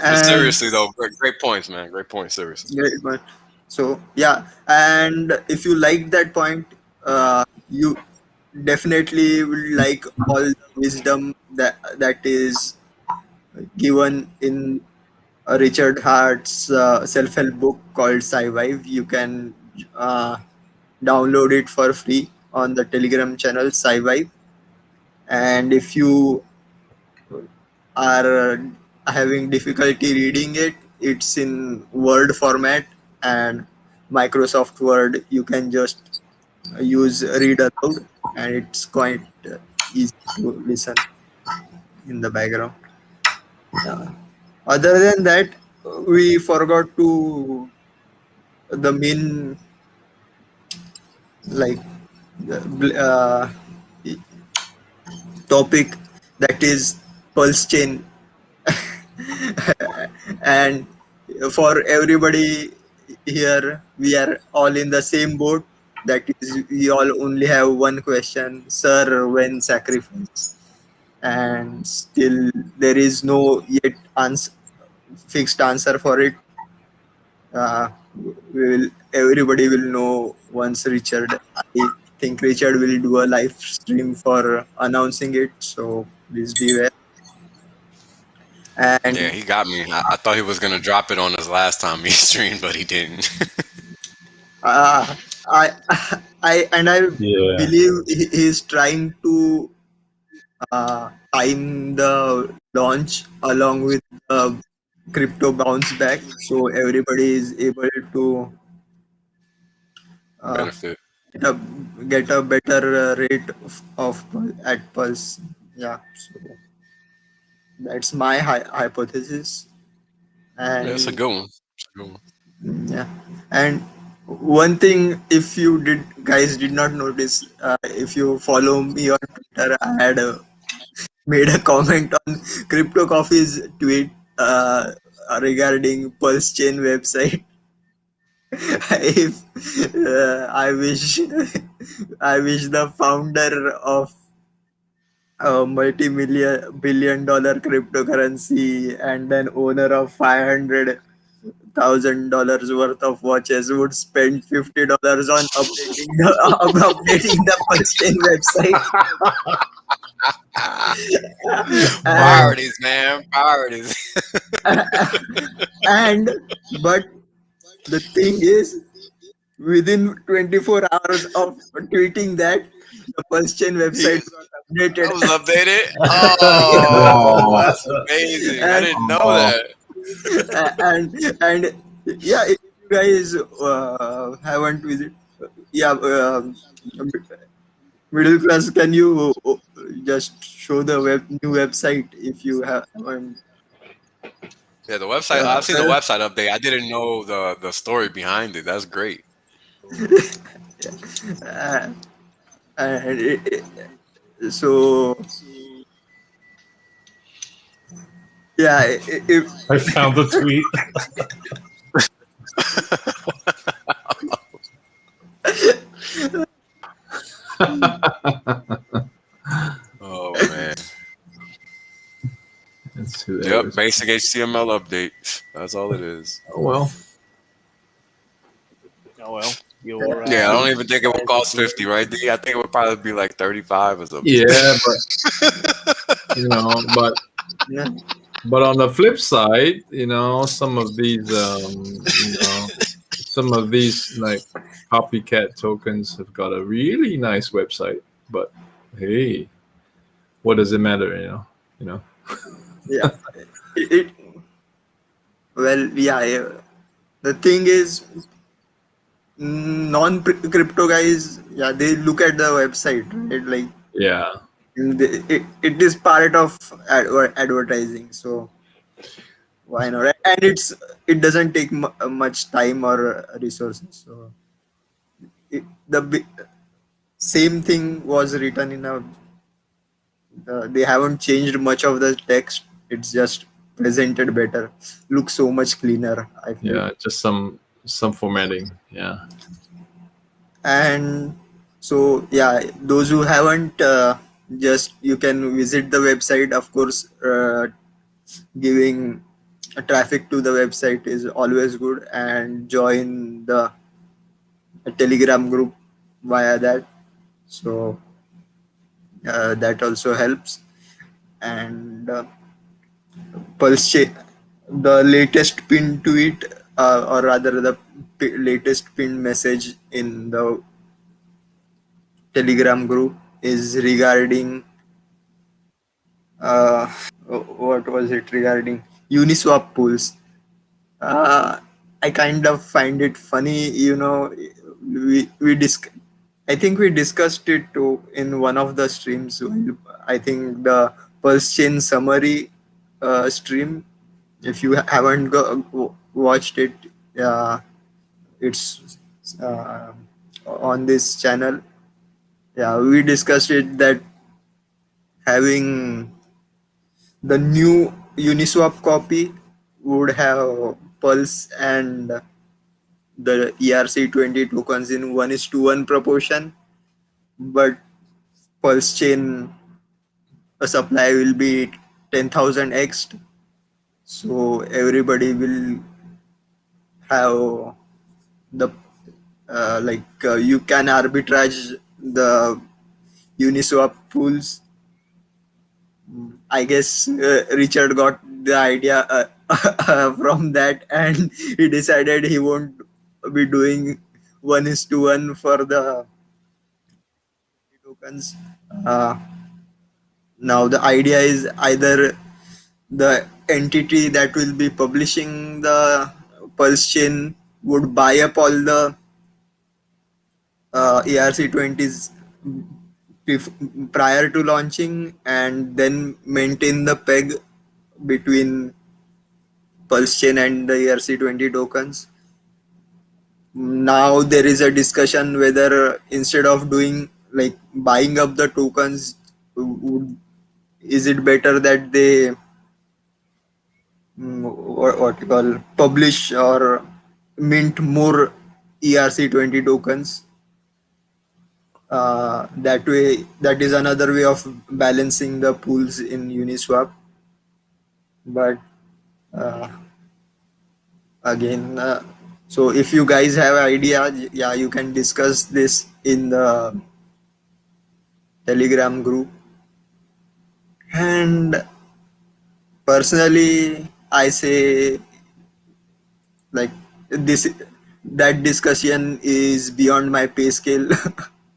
And seriously though, great points, man. Great points, seriously. great point. So yeah, and if you like that point, you definitely will like all the wisdom that is given in Richard Hart's self-help book called Survive. You can download it for free on the Telegram channel Survive. And if you are having difficulty reading it, it's in Word format and Microsoft Word. You can just use read aloud, and it's quite easy to listen in the background. Other than that, we forgot to the main like uh, topic, that is PulseChain. And for everybody here, we are all in the same boat. That is, we all only have one question: Sir, when sacrifice? And still, there is no yet fixed answer for it. Everybody will know once Richard. I think Richard will do a live stream for announcing it. So please beware. And yeah, he got me. I thought he was gonna drop it on us last time he streamed, but he didn't. I believe he is trying to time the launch along with the crypto bounce back, so everybody is able to Benefit. get a better rate of at Pulse. Yeah, so that's my hypothesis. And Yeah, that's a good one. yeah, and one thing, if you guys did not notice, if you follow me on Twitter, I had made a comment on Crypto Coffee's tweet regarding PulseChain website. If I wish the founder of a multi-billion-dollar cryptocurrency and an owner of $500,000 worth of watches would spend $50 on updating the PulseChain website. Priorities, man. Priorities. But the thing is, within 24 hours of tweeting that, the PulseChain website got updated. That was updated? Oh, that's amazing. I didn't know that. And yeah, if you guys haven't visited, yeah, middle class, can you just show the new website if you haven't? Yeah, the website. I've seen the website update. I didn't know the story behind it. That's great. So yeah, I found the tweet. Oh man. Yep, basic HTML update. That's all it is. Oh well. Oh well. Yeah, I don't even think it would cost 50, right? D? I think it would probably be like 35 or something. Yeah, but but on the flip side, some of these like copycat tokens have got a really nice website, but hey, what does it matter, Yeah. The thing is, non-crypto guys, they look at the website, right? Like, yeah, it is part of advertising, so why not? And it doesn't take much time or resources. So the same thing was written in a. They haven't changed much of the text. It's just presented better. Looks so much cleaner, I feel. Yeah, just some formatting. Yeah. And so those who haven't, just you can visit the website. Of course, giving traffic to the website is always good, and join the Telegram group via that. So that also helps. And PulseChain, the latest pinned tweet, or rather the latest pinned message in the Telegram group is regarding what was it regarding Uniswap pools. I kind of find it funny, I think we discussed it too in one of the streams. I think the PulseChain summary stream. If you haven't watched it, it's on this channel. Yeah, we discussed it that having the new Uniswap copy would have Pulse and the ERC20 tokens in 1:1 proportion, but PulseChain supply will be 10,000x, so everybody will have the you can arbitrage the Uniswap pools. I guess Richard got the idea from that, and he decided he won't be doing 1:1 for the tokens. Now the idea is either the entity that will be publishing the PulseChain would buy up all the ERC20s prior to launching, and then maintain the peg between PulseChain and the ERC20 tokens. Now there is a discussion whether instead of doing like buying up the tokens, is it better that they what you call publish or mint more ERC20 tokens. That way, that is another way of balancing the pools in Uniswap. But again, so if you guys have idea, you can discuss this in the Telegram group. And personally, I say like that discussion is beyond my pay scale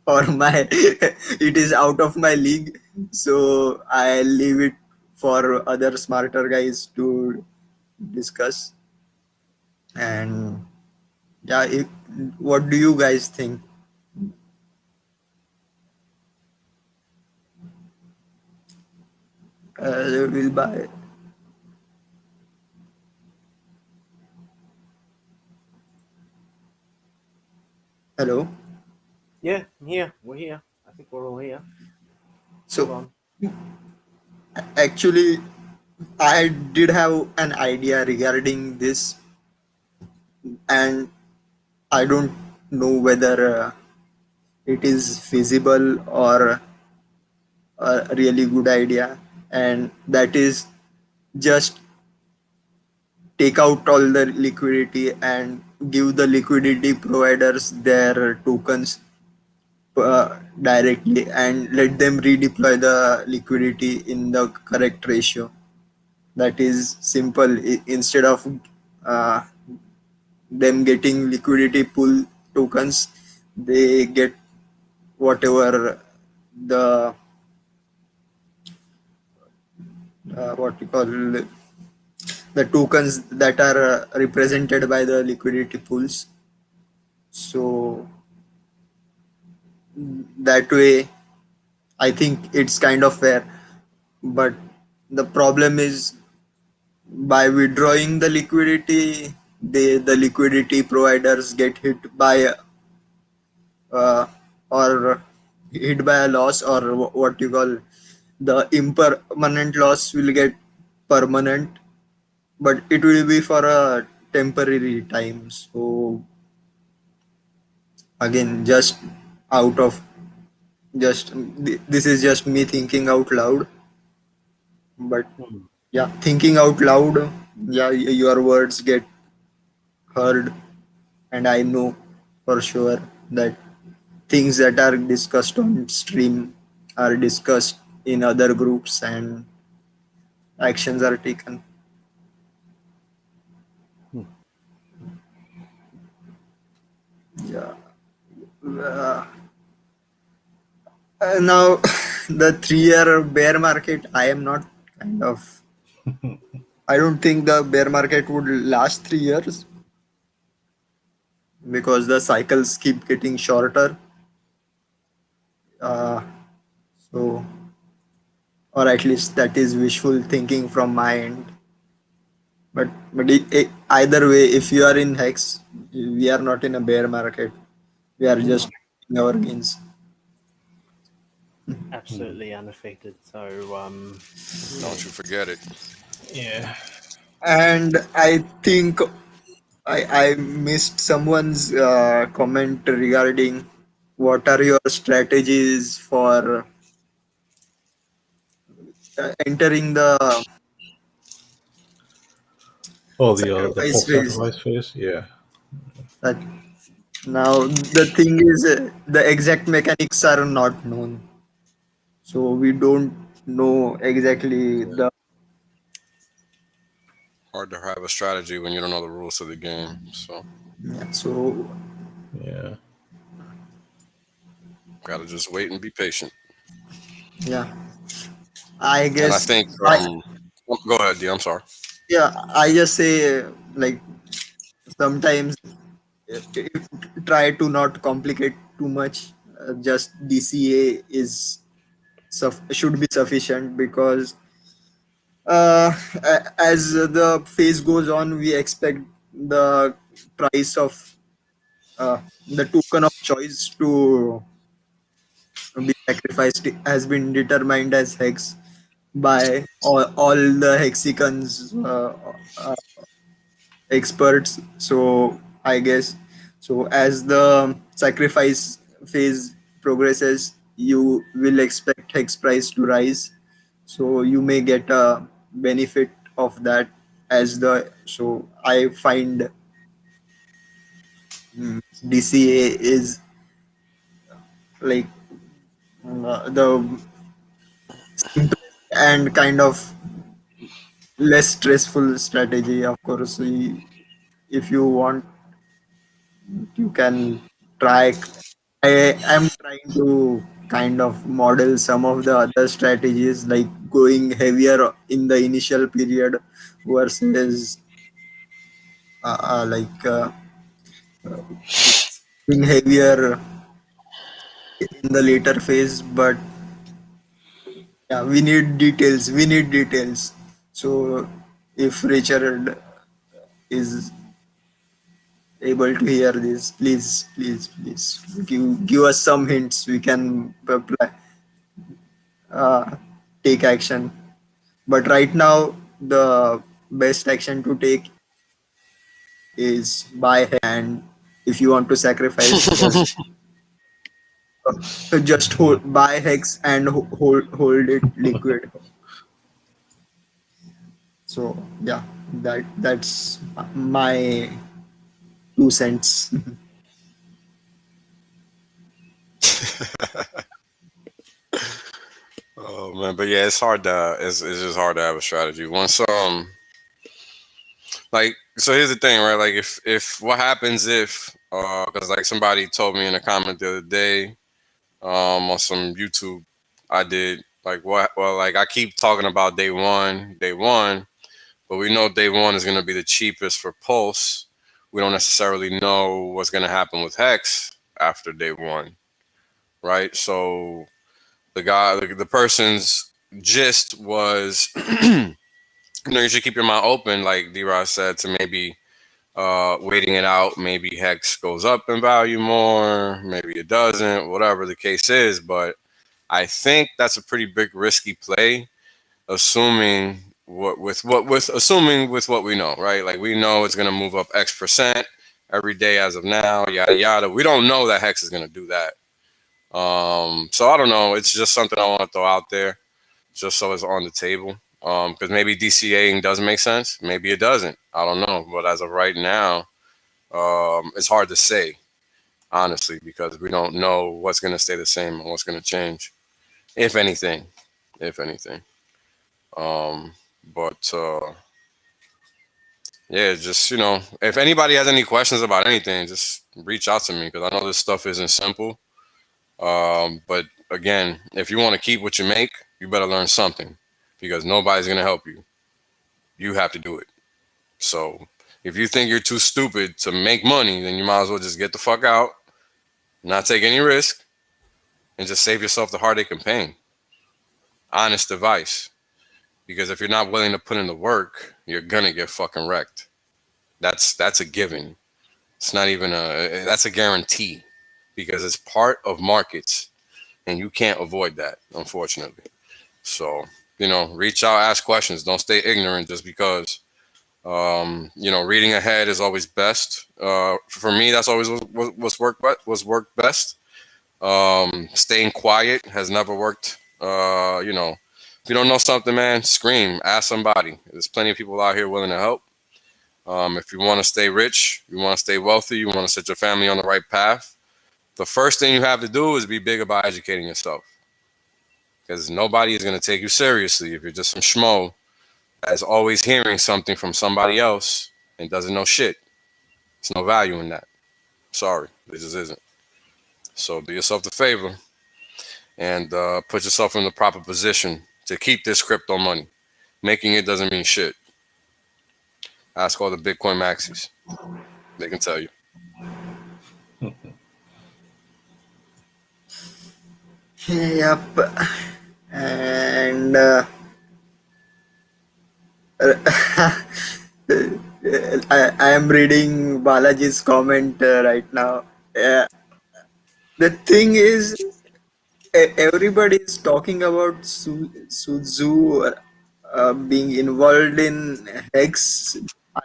or it is out of my league, so I leave it for other smarter guys to discuss. And what do you guys think? We'll buy. Hello? Yeah, I'm here. We're here. I think we're all here. So, actually, I did have an idea regarding this, and I don't know whether it is feasible or a really good idea, and that is just take out all the liquidity and give the liquidity providers their tokens directly and let them redeploy the liquidity in the correct ratio. That is simple. Instead of uh, them getting liquidity pool tokens, they get whatever the what you call the tokens that are represented by the liquidity pools. So that way, I think it's kind of fair. But the problem is by withdrawing the liquidity, the liquidity providers get hit by or hit by a loss, or what you call the impermanent loss will get permanent, but it will be for a temporary time. So again, just out of just this is just me thinking out loud, but yeah, thinking out loud, yeah, your words get heard, and I know for sure that things that are discussed on stream are discussed in other groups and actions are taken. Yeah. Now, the 3-year bear market, I am not kind of. I don't think the bear market would last 3 years because the cycles keep getting shorter. So, or at least that is wishful thinking from my end. But either way, if you are in Hex, we are not in a bear market. We are just in our gains. Absolutely unaffected. So don't you forget it. Yeah. And I think I missed someone's comment regarding what are your strategies for entering the The sacrifice full phase. sacrifice phase. Yeah. That now the thing is, the exact mechanics are not known, so we don't know exactly the. Hard to have a strategy when you don't know the rules of the game. So Yeah, so yeah, gotta just wait and be patient. Yeah, I And I guess think go ahead, D. I'm sorry. yeah, I just say like sometimes try to not complicate too much. Just DCA is should be sufficient because as the phase goes on, we expect the price of the token of choice to be sacrificed has been determined as hex by all the hexicans experts. So I guess so as the sacrifice phase progresses, you will expect hex price to rise. So you may get a benefit of that as the so I find DCA is like the simplest and kind of less stressful strategy. Of course, if you want, you can try. I am trying to kind of model some of the other strategies, like going heavier in the initial period versus like being heavier in the later phase. But yeah, we need details. We need details. So if Richard is able to hear this, please give us some hints. We can apply, take action. But right now, the best action to take is buy and if you want to sacrifice, just buy hex and hold it liquid. So yeah, that's my 2 cents. Oh man, but yeah, it's just hard to have a strategy. Once like so here's the thing, right? Like if what happens if because like somebody told me in a comment the other day on some YouTube I did like what well like I keep talking about day one, but we know day one is gonna be the cheapest for Pulse. We don't necessarily know what's gonna happen with Hex after day one, right? So the person's gist was you should keep your mind open, like D-Rod said, to maybe waiting it out. Maybe Hex goes up in value more, maybe it doesn't, whatever the case is. But I think that's a pretty big risky play, assuming assuming with what we know, right? Like we know it's gonna move up X% every day as of now, yada yada. We don't know that Hex is gonna do that. So I don't know. It's just something I want to throw out there, just so it's on the table. Because maybe DCAing does make sense, maybe it doesn't. I don't know. But as of right now, it's hard to say, honestly, because we don't know what's going to stay the same and what's going to change, if anything, if anything. But yeah, just if anybody has any questions about anything, just reach out to me because I know this stuff isn't simple. But again, if you want to keep what you make, you better learn something because nobody's going to help you. You have to do it. So if you think you're too stupid to make money, then you might as well just get the fuck out, not take any risk, and just save yourself the heartache and pain. Honest advice. Because if you're not willing to put in the work, you're going to get fucking wrecked. That's a given. It's not even that's a guarantee because it's part of markets and you can't avoid that, unfortunately. So, reach out, ask questions. Don't stay ignorant just because, reading ahead is always best. For me, that's always what's worked best. Staying quiet has never worked. If you don't know something, man, scream, ask somebody. There's plenty of people out here willing to help. If you want to stay rich, you want to stay wealthy, you want to set your family on the right path, the first thing you have to do is be big about educating yourself. Because nobody is going to take you seriously if you're just some schmo that's always hearing something from somebody else and doesn't know shit. There's no value in that. Sorry, there just isn't. So do yourself the favor and put yourself in the proper position to keep this crypto money. Making it doesn't mean shit. Ask all the Bitcoin maxis. They can tell you. Yep. And I am reading Balaji's comment right now. The thing is, everybody is talking about Suzu being involved in Hex.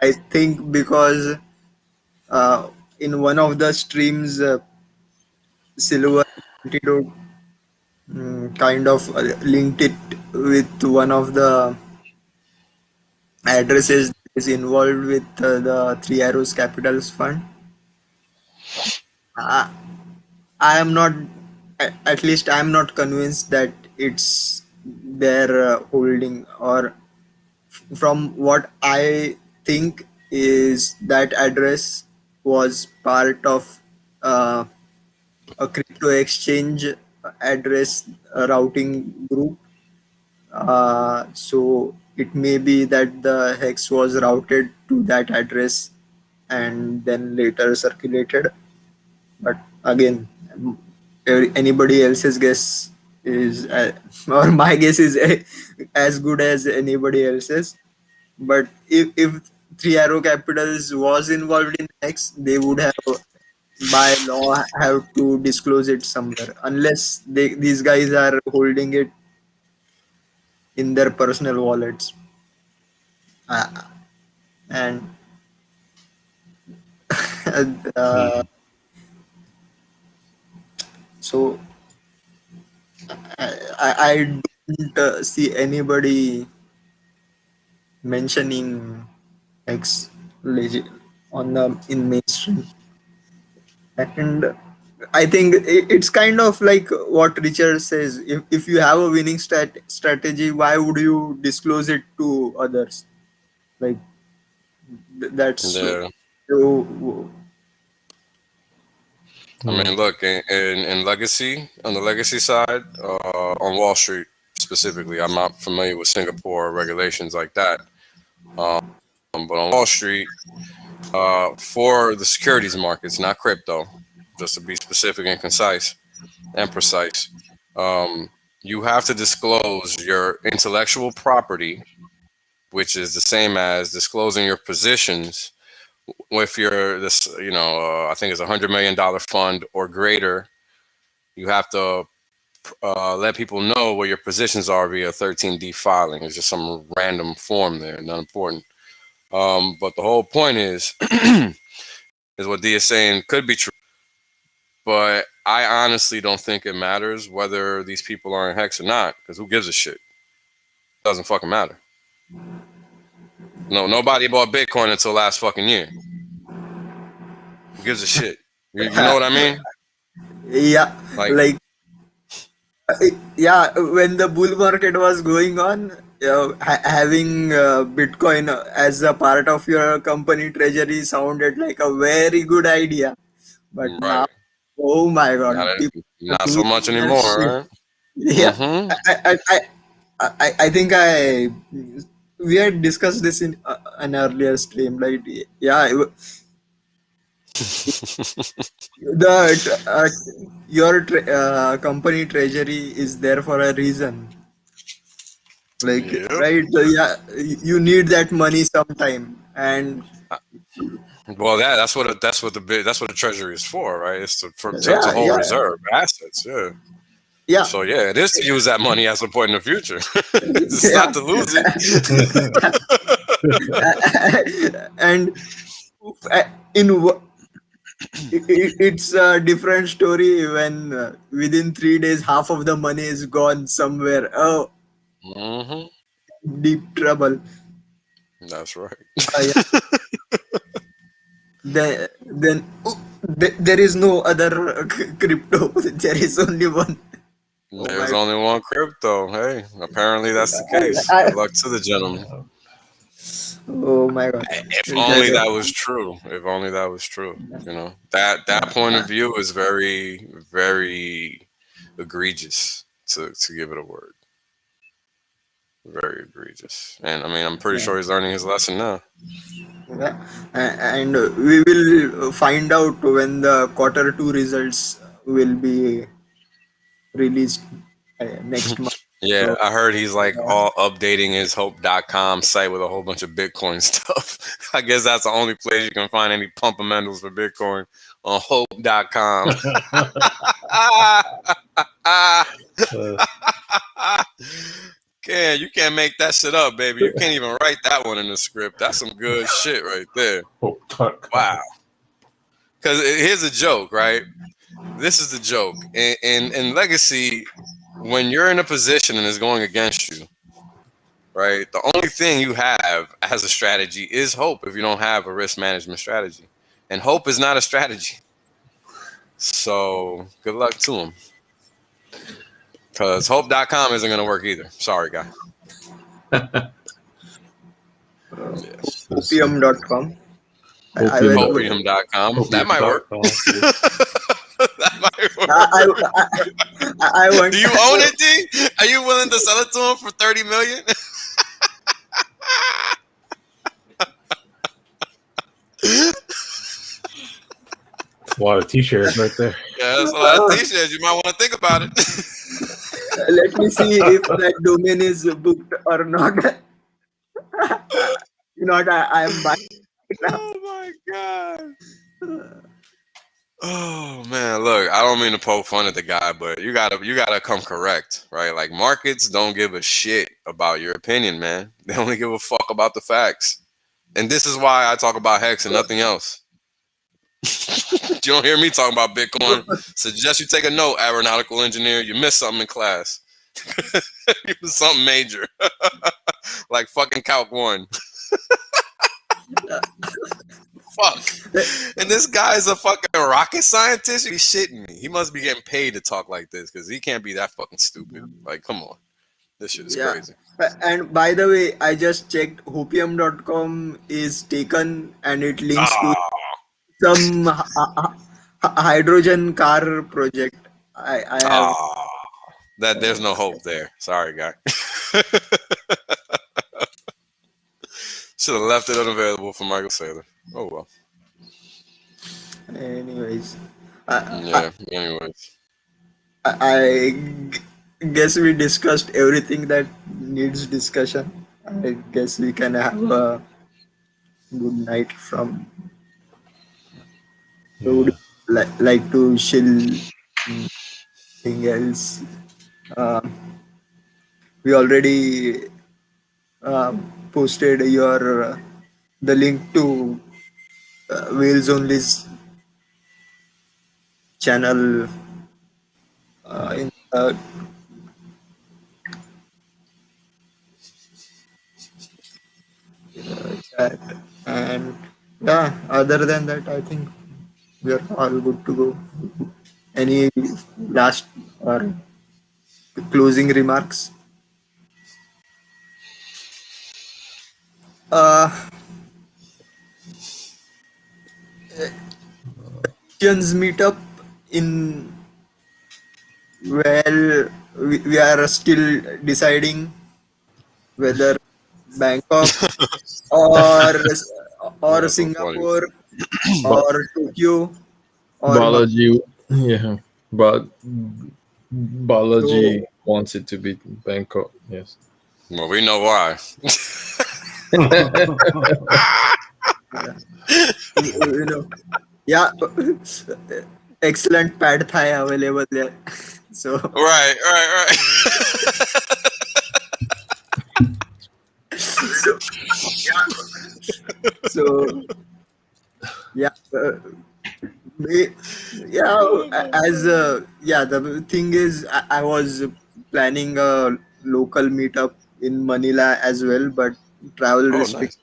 I think because in one of the streams, Silver Antidote kind of linked it with one of the addresses that is involved with the Three Arrows Capitals Fund. I am not, at least I am not convinced that it's their holding, or from what I think is that address was part of a crypto exchange address routing group. So it may be that the hex was routed to that address and then later circulated. But again, anybody else's guess is, or my guess is as good as anybody else's. But if Three Arrow Capitals was involved in Hex, they would have by law have to disclose it somewhere, unless these guys are holding it in their personal wallets. And so I don't see anybody mentioning X in mainstream. And I think it's kind of like what Richard says. If you have a winning strategy, why would you disclose it to others? Like that's Yeah. so. I mean, look, in legacy, on the legacy side, on Wall Street specifically, I'm not familiar with Singapore regulations like that. But on Wall Street, for the securities markets, not crypto, just to be specific and concise and precise, you have to disclose your intellectual property, which is the same as disclosing your positions. If you're this, I think it's $100 million fund or greater, you have to let people know where your positions are via 13D filing. It's just some random form there, not important. But the whole point is what D is saying could be true. But I honestly don't think it matters whether these people are in Hex or not, because who gives a shit? It doesn't fucking matter. No, nobody bought Bitcoin until last fucking year. Who gives a shit? You know what I mean? Yeah, when the bull market was going on, having Bitcoin as a part of your company treasury sounded like a very good idea. But now, oh my God, not so much anymore, right? Yeah, I think we had discussed this in an earlier stream. Like, yeah, your company treasury is there for a reason. Like, right? So, yeah, you need that money sometime, and well, that's what the treasury is for, right? It's to hold reserve assets. Yeah. Yeah. So yeah, it is to use that money at some point in the future. It's not to lose it. And it's a different story when within 3 days half of the money is gone somewhere. Oh, deep trouble. That's right. Then there is no other crypto. There is only one. There's only one crypto. Hey, apparently that's the case. Good luck to the gentleman. Oh my God! If only that was true. If only that was true. You know, that point of view is very, very egregious, to give it a word. Very egregious. And I mean, I'm pretty sure he's learning his lesson now. Yeah. And we will find out when the Q2 results will be released next month. Yeah, so, I heard he's like all updating his hope.com site with a whole bunch of Bitcoin stuff. I guess that's the only place you can find any pumpamentals for Bitcoin, on hope.com. You can't make that shit up, baby. You can't even write that one in the script. That's some good shit right there. Wow. Because here's a joke, right? This is the joke. In Legacy, when you're in a position and it's going against you, right, the only thing you have as a strategy is hope if you don't have a risk management strategy. And hope is not a strategy. So good luck to him. Because hope.com isn't going to work either. Sorry, guy. Opium.com. Opium.com. That might work. That might work. I want. Do you own it, D? Are you willing to sell it to him for $30 million? That's a lot of t-shirts right there. Yeah, that's a lot of t-shirts. You might want to think about it. Let me see if that domain is booked or not. You know what? I am buying it now. Oh my God. Oh man, look, I don't mean to poke fun at the guy, but you gotta come correct, right? Like, markets don't give a shit about your opinion, man. They only give a fuck about the facts. And this is why I talk about Hex and nothing else. You don't hear me talking about Bitcoin. Suggest you take a note, aeronautical engineer. You missed something in class. It was something major, like fucking Calc 1. Fuck. And this guy's a fucking rocket scientist? Are you shitting me? He must be getting paid to talk like this because he can't be that fucking stupid. Like, come on. This shit is crazy. And by the way, I just checked hopium.com is taken and it links to some hydrogen car project. I have. That there's no hope there. Sorry, guy. Should have left it unavailable for Michael Saylor. Oh well. Anyways. Anyways. I guess we discussed everything that needs discussion. I guess we can have a good night from. So would like to chill. Anything else? We already posted your the link to Wales Only's channel in the chat, and other than that, I think we are all good to go. Any last or closing remarks? Asians meetup in we are still deciding whether Bangkok or Singapore or Tokyo or Balaji, but Balaji wants it to be Bangkok. Yes. Well, we know why. Excellent pad thai available there. So right. So the thing is, I was planning a local meetup in Manila as well, but travel restrictions.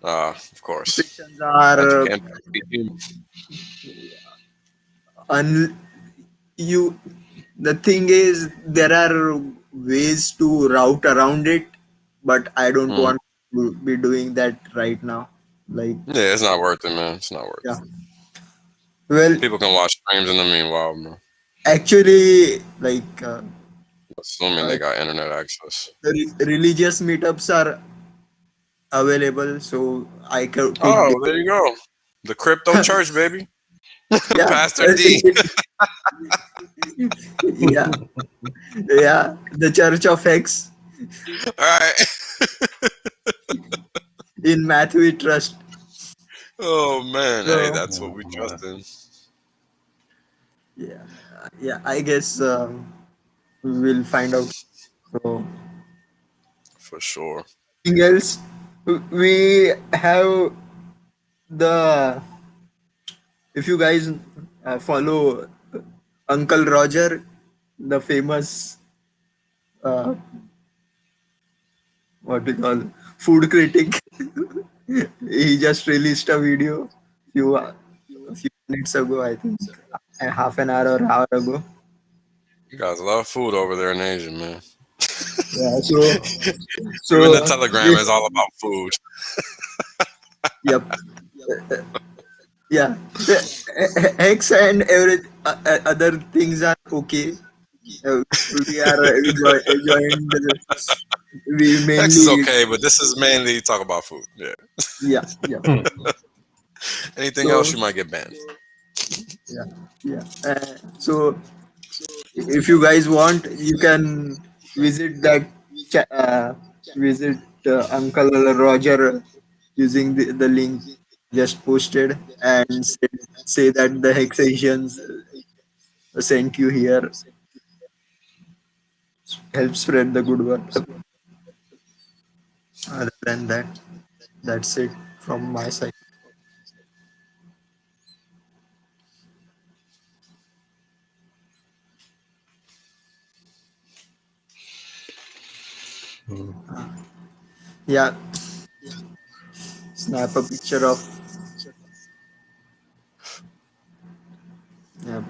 Of course. Restrictions are the thing is, there are ways to route around it, but I don't want to be doing that right now. It's not worth it, man. It's not worth it. Well, people can watch streams in the meanwhile, man. Actually, assuming they got internet access. Religious meetups are available, so I can. There you go. The crypto church, baby. Pastor D. The Church of Hex. All right. In math we trust. Oh man, hey, that's what we trust in. I guess we will find out. So for sure. Anything else? We have if you guys follow Uncle Roger, the famous what we call food critic. He just released a video a few minutes ago, I think, half an hour or hour ago. You guys love food over there in Asia, man. So even the Telegram is all about food. Hex and every other things are okay. We are enjoying we mainly. Hex is okay, but this is mainly talk about food. Yeah. Anything else, you might get banned. So if you guys want, you can visit that visit Uncle Roger using the link just posted and say that the HexAsians sent you here. Help spread the good word. Other than that, that's it from my side. Yeah. Snap a picture of. Yeah.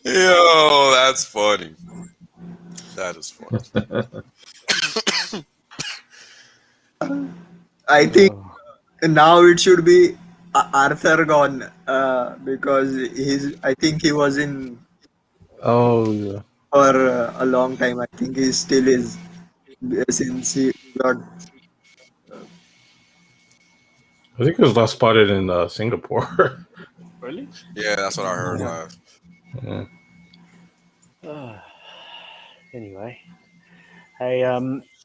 Yo, that's funny. That is funny. I think now it should be Arthur gone because I think he was in Oh yeah. for a long time. I think he still is since he got. I think it was last spotted in Singapore. Really? Yeah, that's what I heard last. Yeah. Anyway, hey,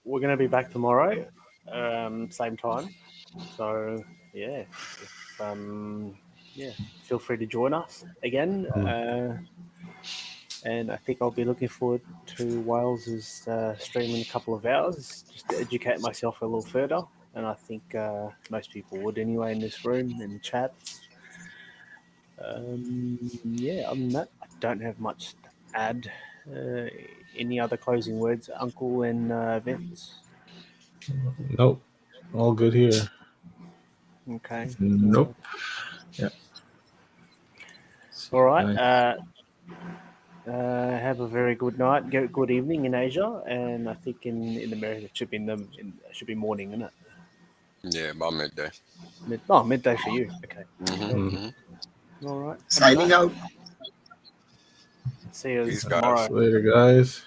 we're gonna be back tomorrow, same time. So yeah, yeah, feel free to join us again. And I think I'll be looking forward to Wales's stream in a couple of hours, just to educate myself a little further. And I think most people would anyway in this room and chats. Yeah, other than that, I don't have much to add. Any other closing words, Uncle and Vince? Nope. All good here. Okay. Nope. Yeah. All right. Nice. Have a very good night, good evening in Asia, and I think in America it should be morning, isn't it? Yeah, about midday. Midday for you. Okay. All right. Signing out. See you Peace, tomorrow. guys. Later, guys.